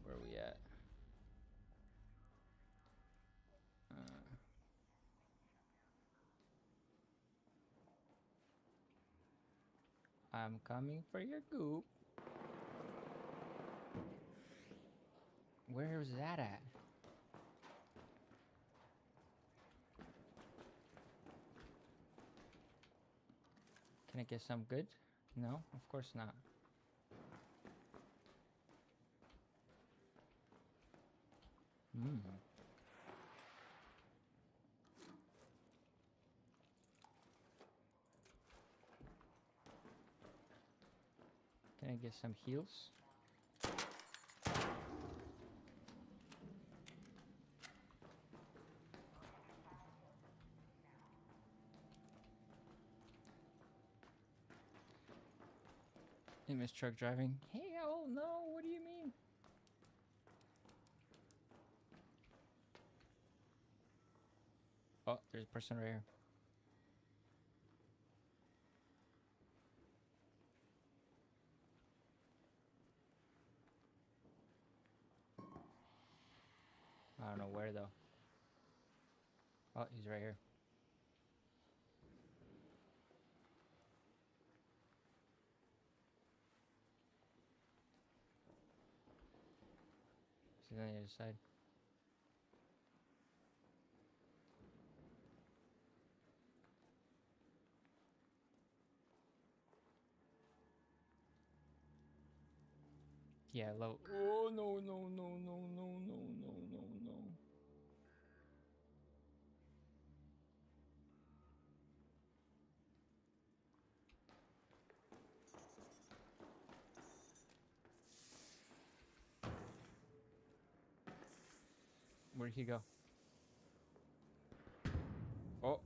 [SPEAKER 1] Where are we at? I'm coming for your goop. Where was that at? Can I get some good? No, of course not. Can I get some heals? Hey, Miss Truck Driving. Hey, oh no, what do you mean? Oh, there's a person right here. I don't know where though. Oh, he's right here. He's on the other side. Yeah, low. Oh no no no no no no no no no. Where'd he go? Oh.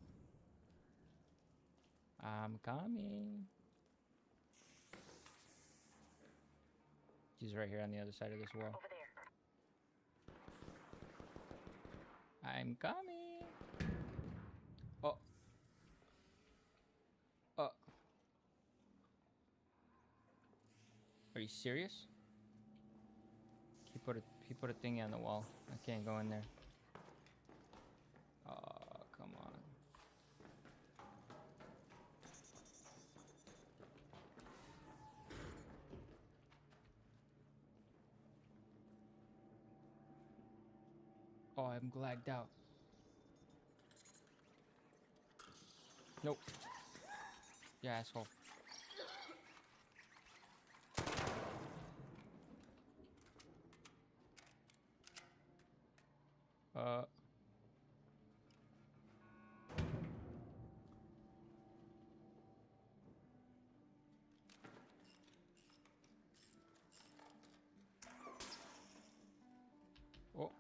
[SPEAKER 1] I'm coming. He's right here on the other side of this wall.
[SPEAKER 4] Over there.
[SPEAKER 1] I'm coming. Oh. Oh. Are you serious? He put a thingy on the wall. I can't go in there. Oh, come on. Oh, I'm lagged out. Nope. You asshole. Uh. Oh.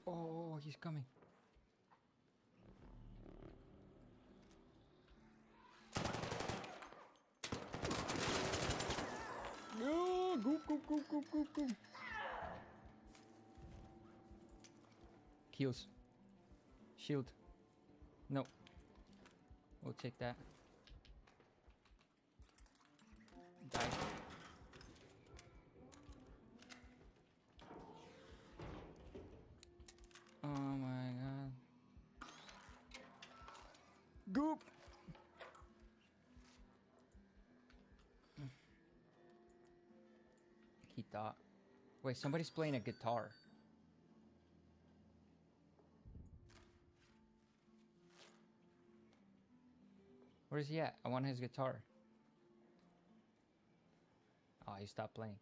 [SPEAKER 1] Oh, he's coming. No, goop, goop, goop, goop, goop, goop. Heals. Shield. No. We'll take that. Die. Oh my god. Goop! He thought. Wait, somebody's playing a guitar. Where's he at? I want his guitar. Oh, he stopped playing.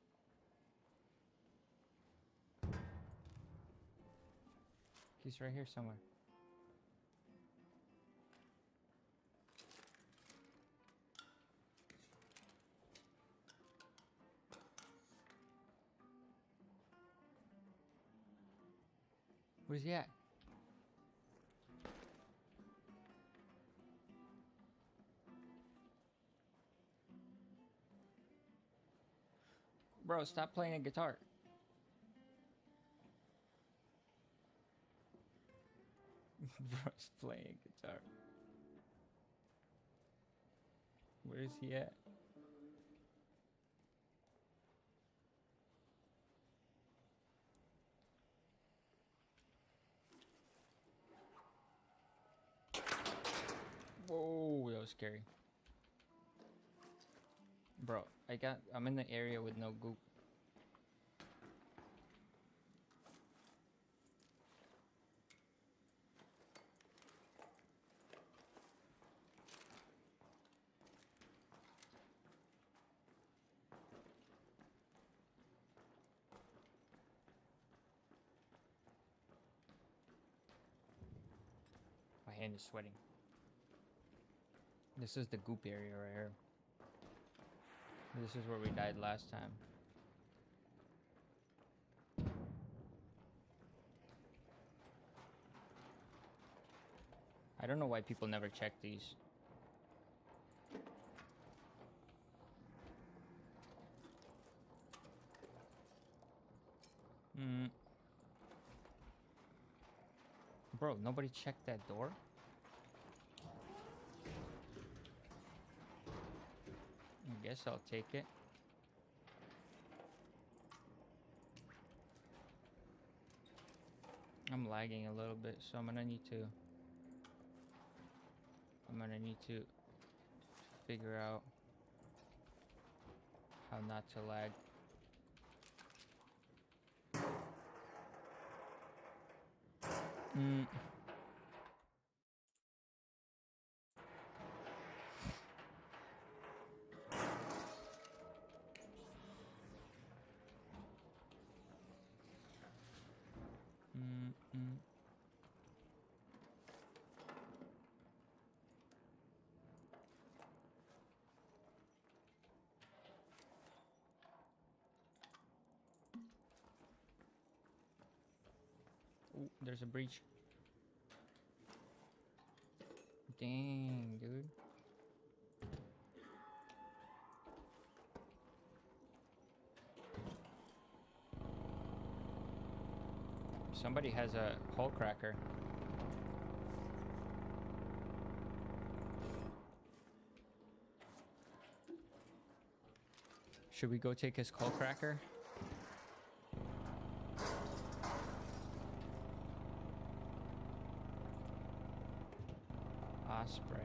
[SPEAKER 1] He's right here somewhere. Where's he at? Bro, stop playing a guitar. Bro's playing a guitar. Where's he at? Whoa, that was scary. Bro, I'm in the area with no goop. My hand is sweating. This is the goop area right here. This is where we died last time. I don't know why people never check these. Bro, nobody checked that door? I guess I'll take it. I'm lagging a little bit, so I'm gonna need to figure out how not to lag. Mm. Mm. Ooh, there's a breach. Dang, dude. Somebody has a hole cracker. Should we go take his hull cracker? Osprey.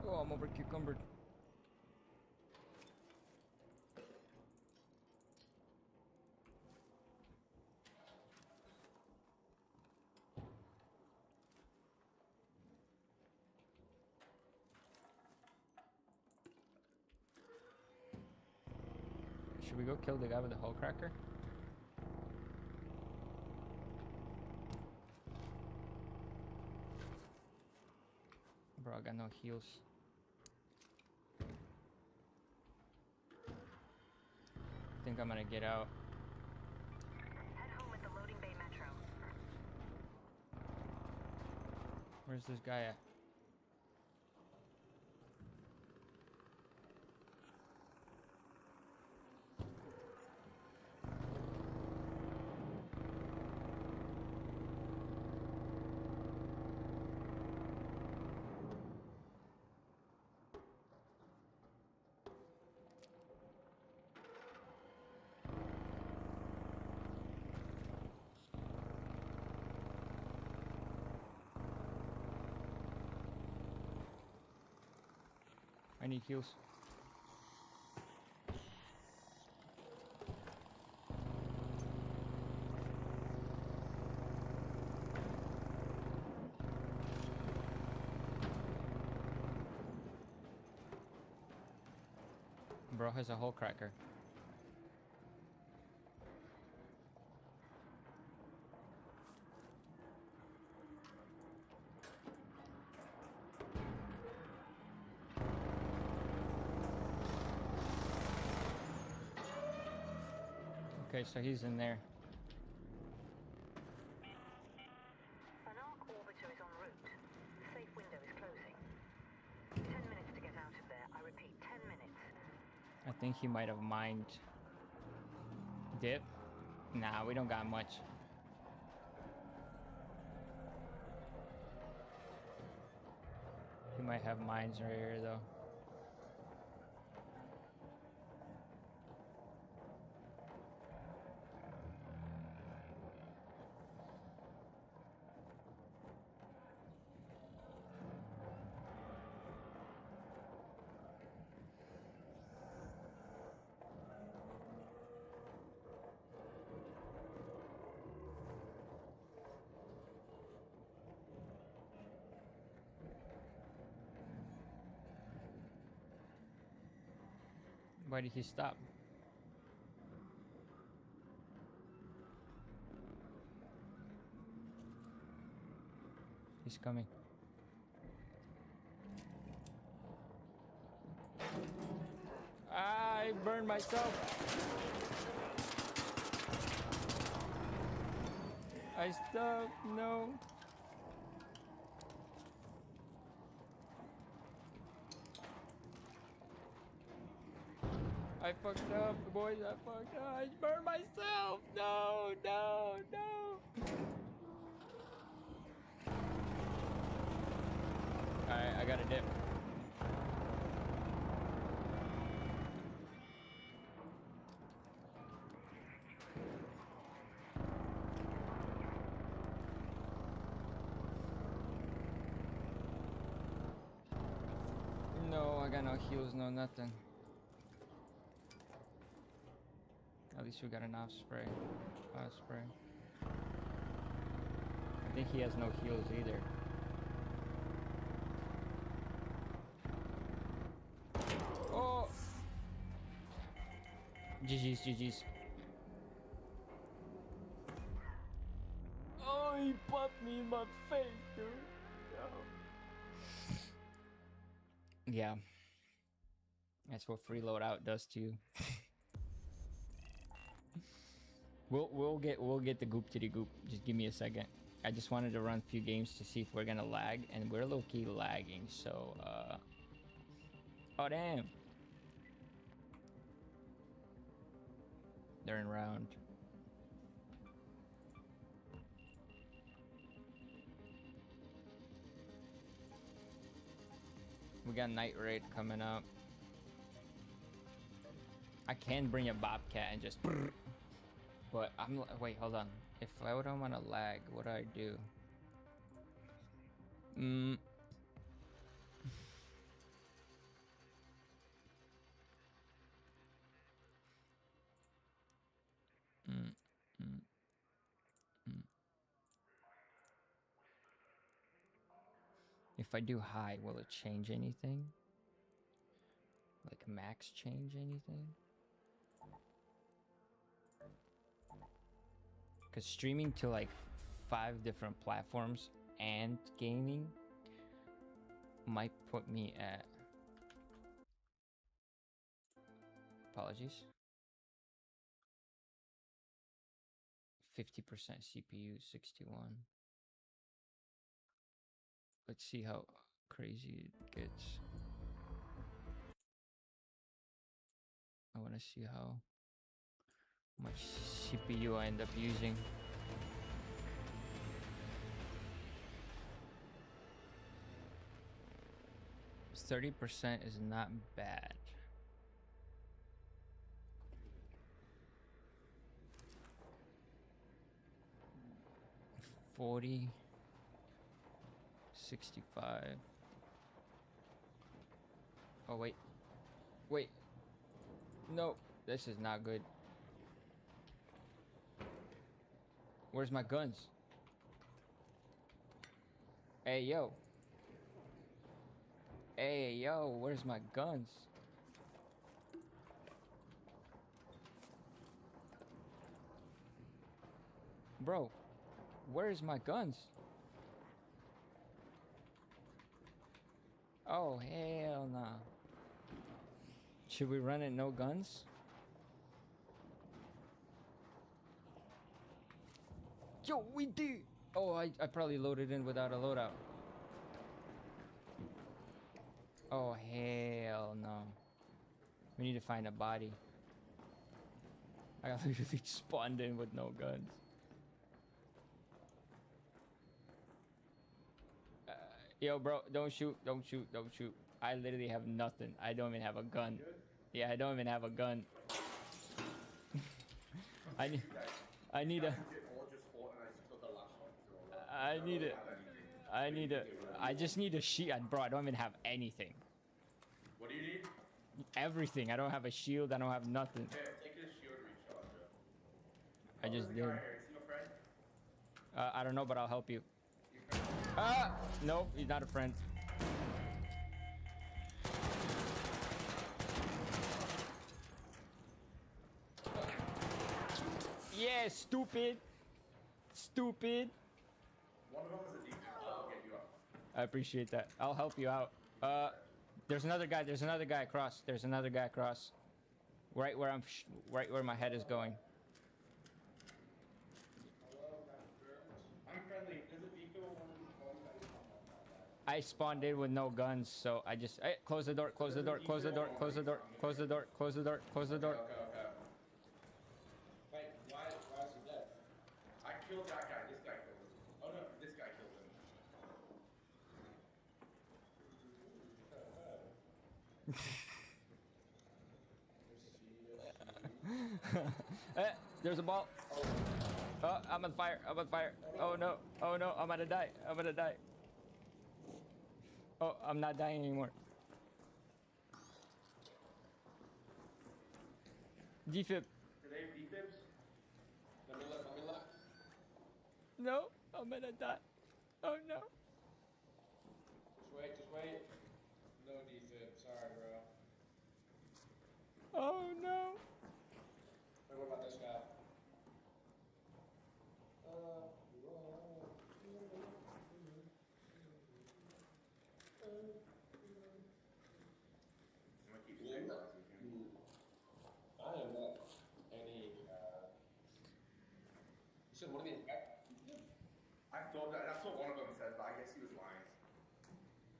[SPEAKER 1] Oh, I'm over cucumbered. Should we go kill the guy with the hull cracker? Bro, I got no heals. I think I'm gonna get out.
[SPEAKER 4] Head home at the loading bay metro.
[SPEAKER 1] Where's this guy at? I need heals. Bro has a hole cracker. Okay, so he's in there.
[SPEAKER 4] An arc orbiter is en route. The safe window is closing. 10 minutes to get out of there. I repeat, 10 minutes.
[SPEAKER 1] I think he might have mined. Dip? Nah, we don't got much. He might have mines right here though. Why did he stop? He's coming. Ah, I burned myself. I stuck. No. I fucked up, boys. I fucked up. I burned myself. No, no, no. Alright, I got a dip. No, I got no heals, no nothing. At least we got enough spray. Spray. I think he has no heals either. Oh! GG's, GG's. Oh, he popped me in my face, dude. No. Yeah. That's what free loadout does to you. We'll get the goop titty goop. Just give me a second. I just wanted to run a few games to see if we're gonna lag, and we're low-key lagging, so oh damn. They're in round. We got night raid coming up. I can bring a bobcat and just but wait, hold on. If I don't want to lag, what do I do? If I do high, will it change anything? Like max change anything? Because streaming to like 5 different platforms and gaming might put me at... Apologies. 50% CPU, 61. Let's see how crazy it gets. I want to see how much CPU I end up using. So 30% is not bad. $40, 65. Oh wait, wait. No, this is not good. Where's my guns? Hey yo. Hey yo, where's my guns? Bro, where's my guns? Oh, hell nah. Should we run it no guns? Yo, we did! Oh, I probably loaded in without a loadout. Oh, hell no. We need to find a body. I literally spawned in with no guns. Yo, bro, don't shoot, don't shoot, don't shoot. I literally have nothing. I don't even have a gun. Yeah, I don't even have a gun. I need a... I just need a shield. Bro, I don't even have anything.
[SPEAKER 5] What do you need?
[SPEAKER 1] Everything. I don't have a shield. I don't have nothing.
[SPEAKER 5] Okay, take your shield recharge.
[SPEAKER 1] I just did.
[SPEAKER 5] Is he your friend?
[SPEAKER 1] I don't know, but I'll help you. No, he's not a friend. Yeah, stupid. Stupid.
[SPEAKER 5] One of them is a demon. I'll get you up.
[SPEAKER 1] I appreciate that. I'll help you out. There's another guy. There's another guy across. There's another guy across. Right where right where my head is going.
[SPEAKER 5] I'm friendly. There's a defib on one of these phones that is not that.
[SPEAKER 1] I spawned in with no guns, so I just close the door, close the door, close the door, close the door, close the door, close the door, close the door.
[SPEAKER 5] Okay. Wait, why is he dead? I killed that guy. This guy killed him. Oh no, this guy killed him.
[SPEAKER 1] There's a ball. Oh, I'm on fire. I'm on fire. Oh no. Oh no. I'm gonna die. I'm gonna die. Oh, I'm not dying anymore. Defib.
[SPEAKER 5] Do they have defibs? Let me look.
[SPEAKER 1] No, I'm gonna die. Oh no.
[SPEAKER 5] Just wait. No defib. Sorry, bro.
[SPEAKER 1] Oh no.
[SPEAKER 5] Wait, what about this guy? I'm gonna keep stabilizing him.
[SPEAKER 6] I am not any. You said one of the.
[SPEAKER 5] I thought that's what one of them said, but I guess he was lying.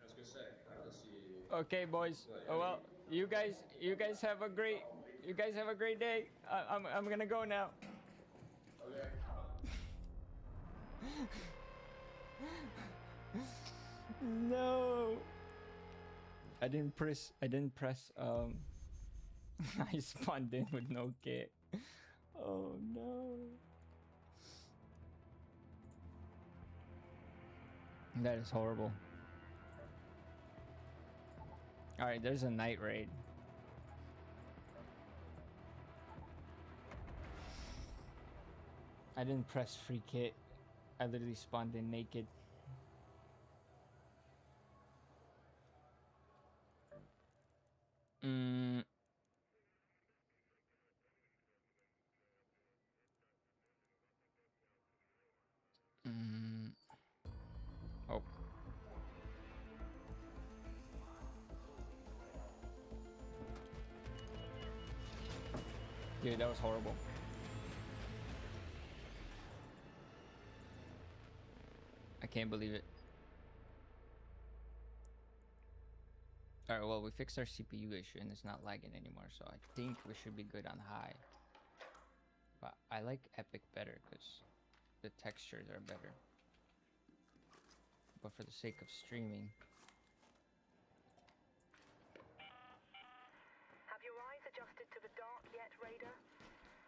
[SPEAKER 6] I was gonna say I don't see.
[SPEAKER 1] Okay, boys. Oh well, you guys have a great day. I'm gonna go now.
[SPEAKER 5] Okay.
[SPEAKER 1] No. I didn't press I spawned in with no kit. Oh no. That is horrible. Alright, there's a night raid. I didn't press free kit. I literally spawned in naked. Oh. Dude, that was horrible. I can't believe it. Alright, well, we fixed our CPU issue and it's not lagging anymore, so I think we should be good on high. But I like Epic better because the textures are better. But for the sake of streaming.
[SPEAKER 4] Have your eyes adjusted to the dark yet, Raider?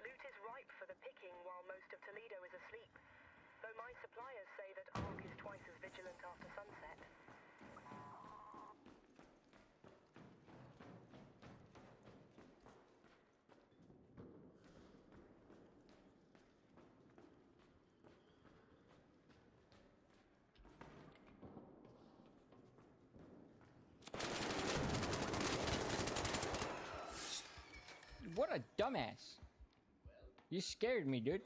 [SPEAKER 4] Loot is ripe for the picking while most of Toledo is asleep. Though my suppliers say that Ark is twice as vigilant after sunset.
[SPEAKER 1] What a dumbass. You scared me, dude.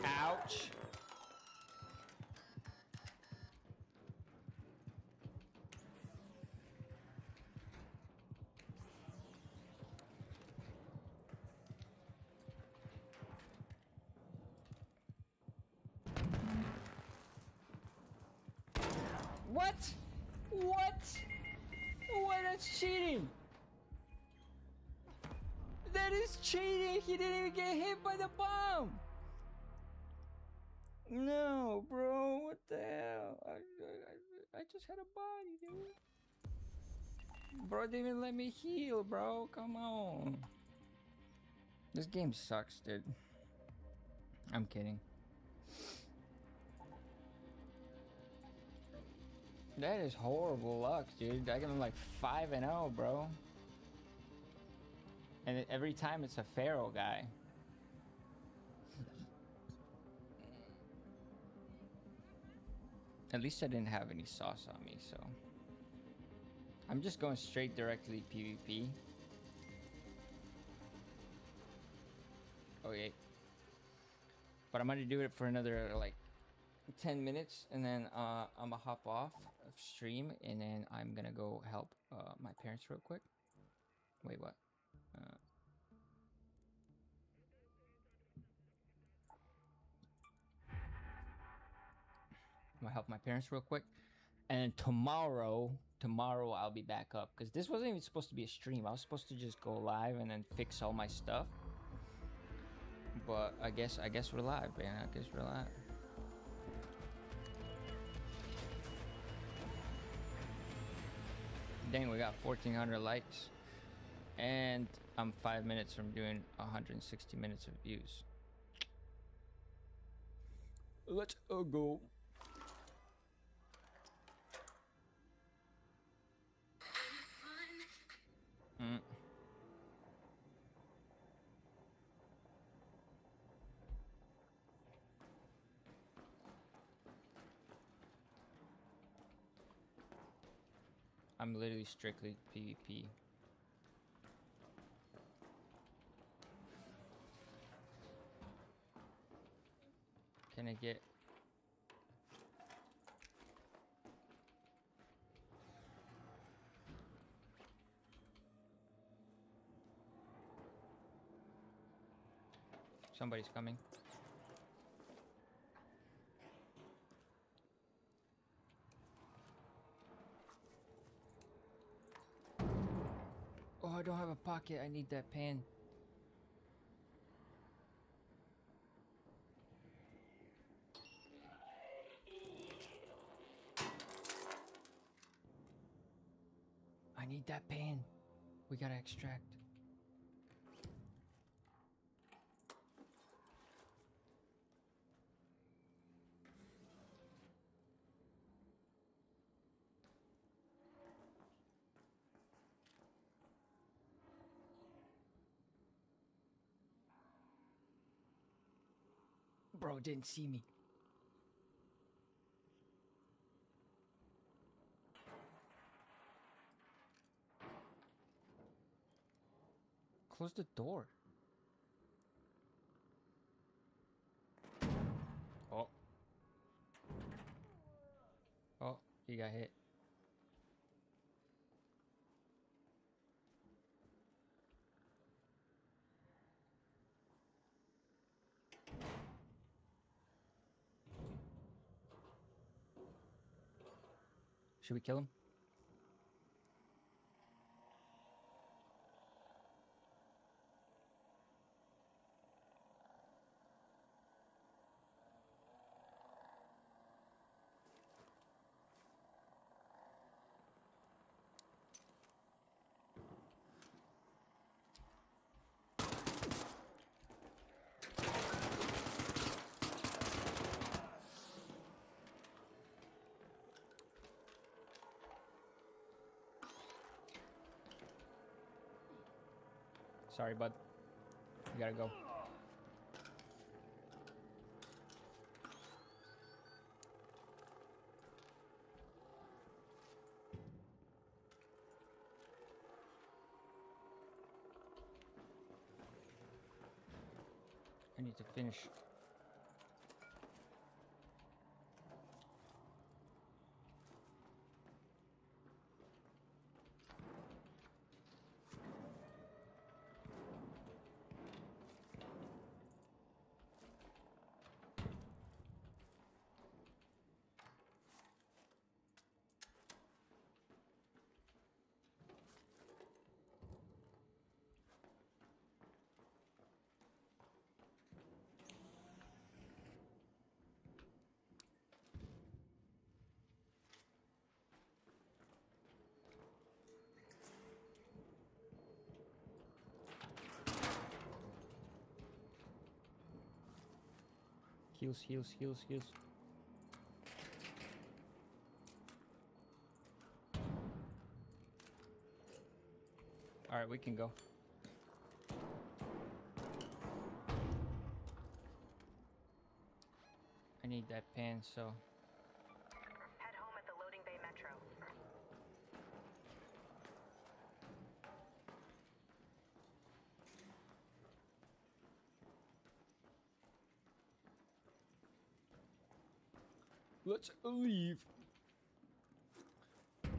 [SPEAKER 1] Ouch. What? What? What? That's cheating. That is cheating. He didn't even get hit by the bomb. No, bro. What the hell? I just had a body, dude. Bro didn't even let me heal, bro. Come on. This game sucks, dude. I'm kidding. That is horrible luck, dude. I got like 5-0, bro. And every time it's a feral guy. At least I didn't have any sauce on me, so. I'm just going straight directly PvP. Okay. But I'm gonna do it for another like 10 minutes, and then I'm gonna hop off of stream, and then I'm gonna go help my parents real quick. Wait, what? I'm gonna help my parents real quick, and tomorrow I'll be back up, because this wasn't even supposed to be a stream. I was supposed to just go live and then fix all my stuff, but I guess we're live, man. I guess we're live. Dang, we got 1,400 likes, and I'm 5 minutes from doing 160 minutes of views. Let's go. I'm literally strictly PvP. Can I get... Somebody's coming. Oh, I don't have a pocket. I need that pan. I need that pan. We gotta extract. Bro didn't see me. Close the door. Oh. Oh, he got hit. Should we kill him? Sorry, bud. You gotta go. I need to finish. Heals, heals, heals, heals. Alright, we can go. I need that pan, so...
[SPEAKER 4] Head home at the loading bay metro.
[SPEAKER 1] Let's leave.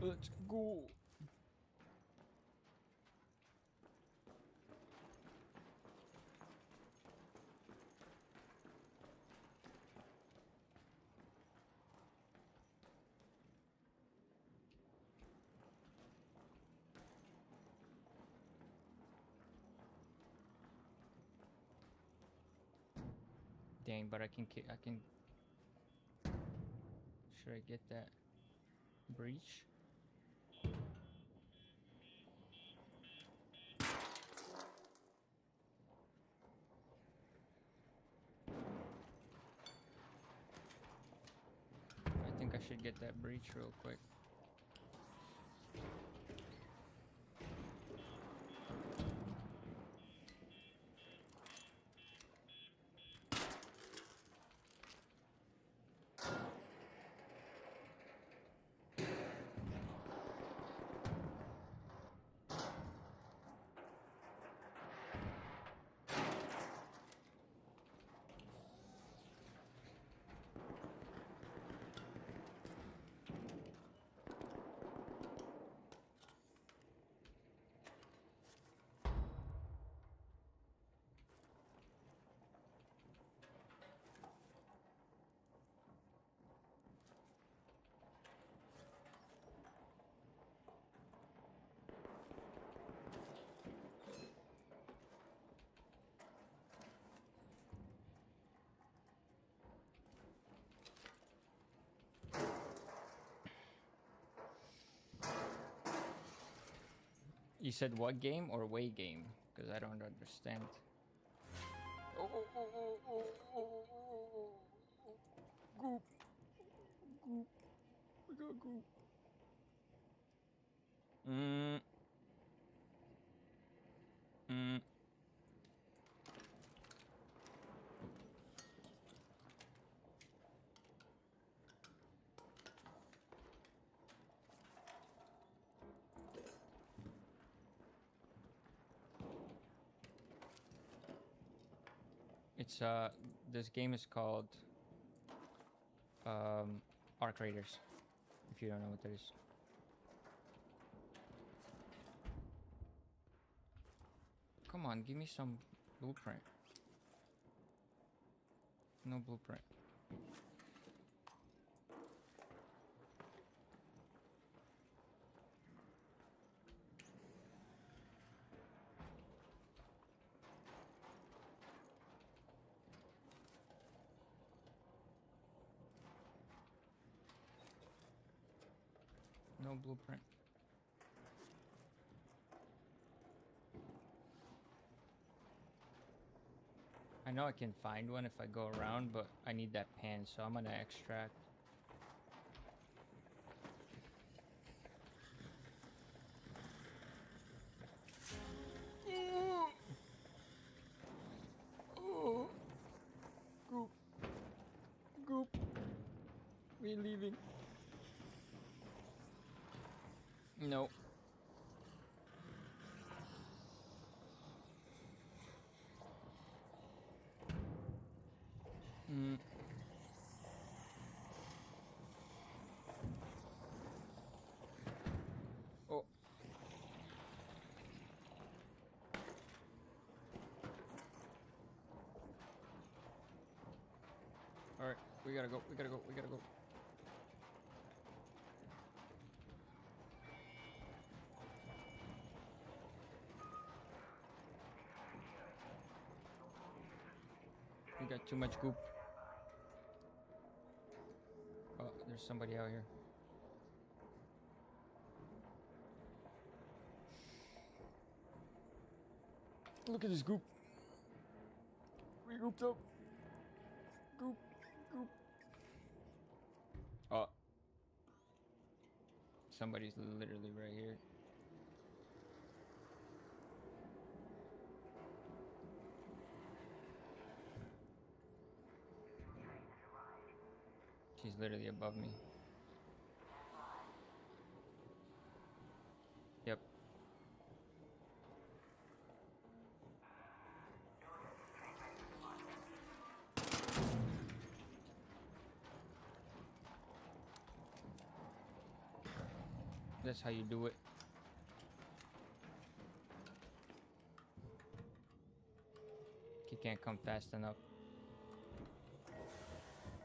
[SPEAKER 1] Let's go. Dang, but I can. Should I get that breach? I think I should get that breach real quick. You said what game or way game? Because I don't understand. Oh, oh, oh, oh, oh, oh, oh, oh. Goop. Goop. We got goop. It's this game is called Arc Raiders. If you don't know what that is. Come on, give me some blueprint. No blueprint. No blueprint. I know I can find one if I go around, but I need that pan, so I'm gonna extract. Oh. Goop. Goop. We're leaving. No. Oh. Alright, we gotta go, we gotta go, we gotta go. We got too much goop. Oh, there's somebody out here. Look at this goop. We gooped up. Goop, goop. Oh. Somebody's literally right here. She's literally above me. Yep. That's how you do it. He can't come fast enough.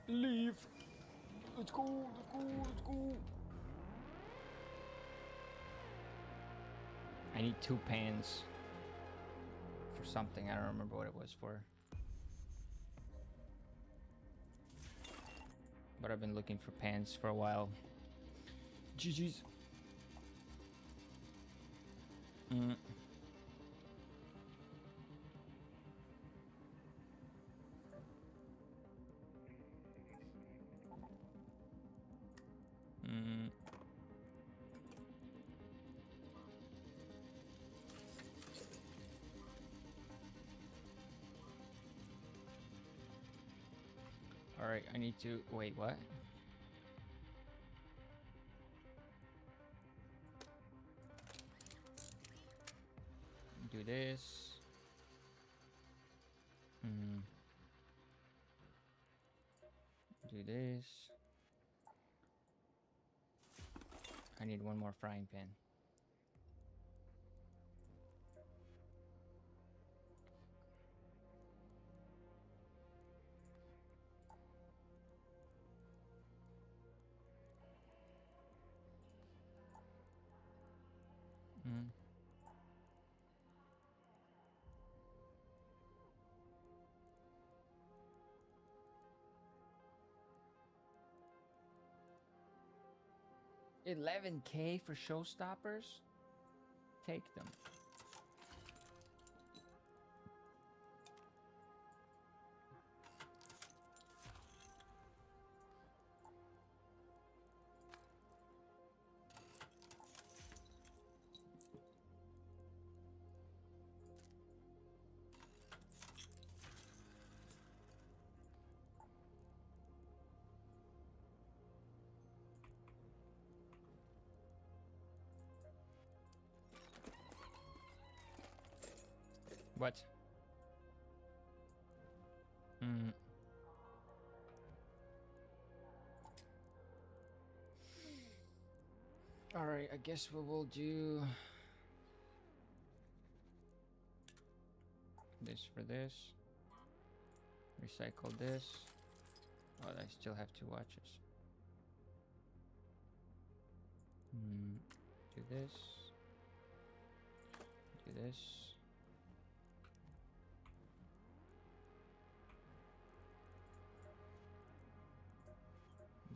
[SPEAKER 1] Leave. Let's go. Let's go. Let's go. I need 2 pans for something. I don't remember what it was for. But I've been looking for pans for a while. GG's. All right, I need to wait. What? Do this. Do this. I need one more frying pan. Mm. 11K for showstoppers? Take them. What? All right, I guess we will do this for this. Recycle this. Oh, I still have 2 watches. Do this. Do this.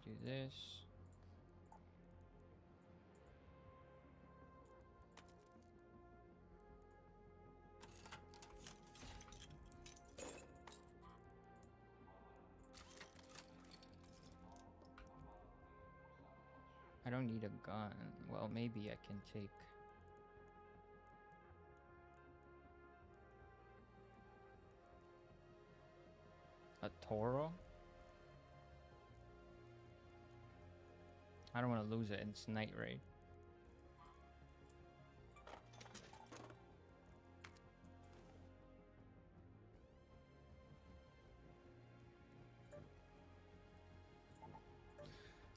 [SPEAKER 1] Do this. I don't need a gun. Well, maybe I can take... a Toro? I don't want to lose it. It's night raid.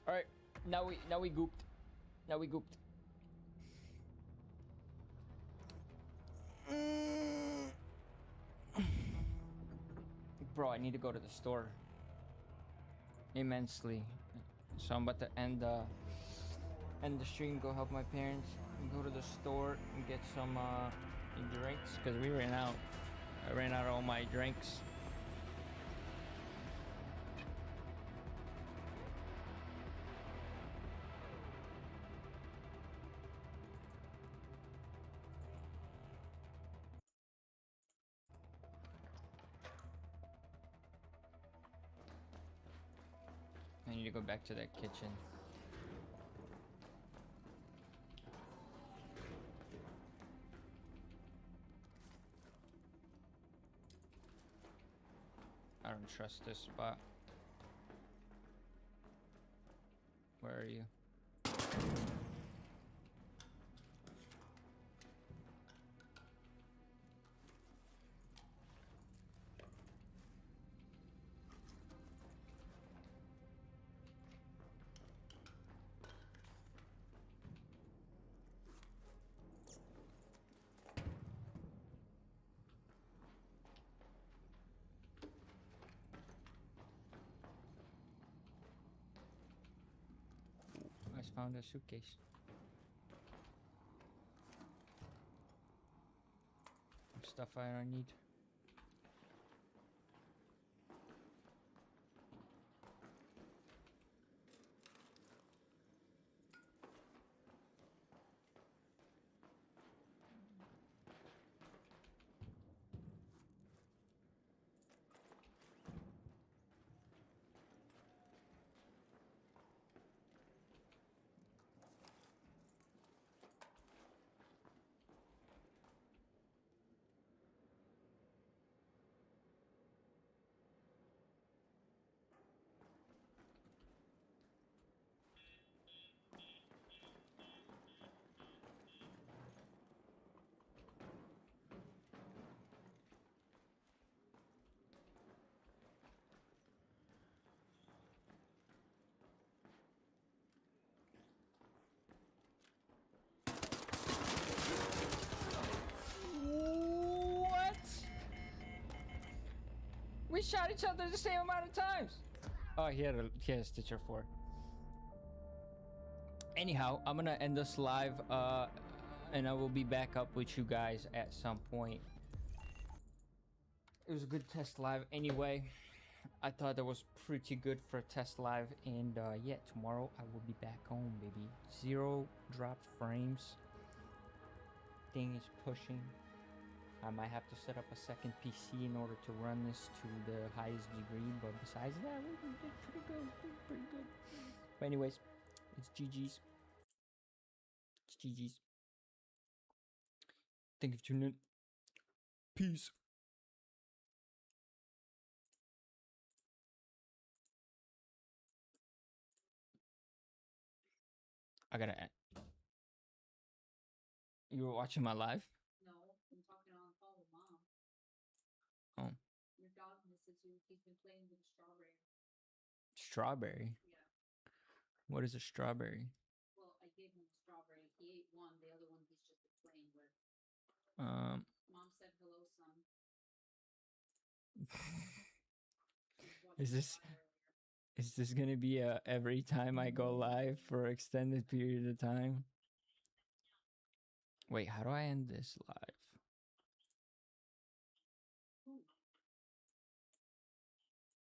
[SPEAKER 1] All right, now we gooped. Now we gooped. Bro, I need to go to the store. Immensely. So I'm about to end the stream, go help my parents, and go to the store and get some drinks, because we ran out. I ran out of all my drinks. I need to go back to that kitchen. I don't trust this spot. Where are you? found a suitcase. Stuff I don't need. What? We shot each other the same amount of times. Oh, he had a Stitcher 4. Anyhow, I'm gonna end this live, and I will be back up with you guys at some point. It was a good test live anyway. I thought that was pretty good for a test live, and yeah, tomorrow I will be back home, baby. 0 dropped frames. Thing is pushing. I might have to set up a second PC in order to run this to the highest degree, but besides that, we did pretty good. Pretty good. But anyways, it's GG's. It's GG's. Thank you for tuning in. Peace. I gotta end. You were watching my live?
[SPEAKER 3] No, I'm talking on the phone with mom.
[SPEAKER 1] Oh.
[SPEAKER 3] Your dog misses you. He's been playing with a strawberry.
[SPEAKER 1] Strawberry?
[SPEAKER 3] Yeah.
[SPEAKER 1] What is a strawberry?
[SPEAKER 3] Well, I gave him a strawberry. He ate one. The other one he's just been playing with. Mom said hello, son.
[SPEAKER 1] Is this gonna be a every time I go live for extended period of time? Wait, how do I end this live?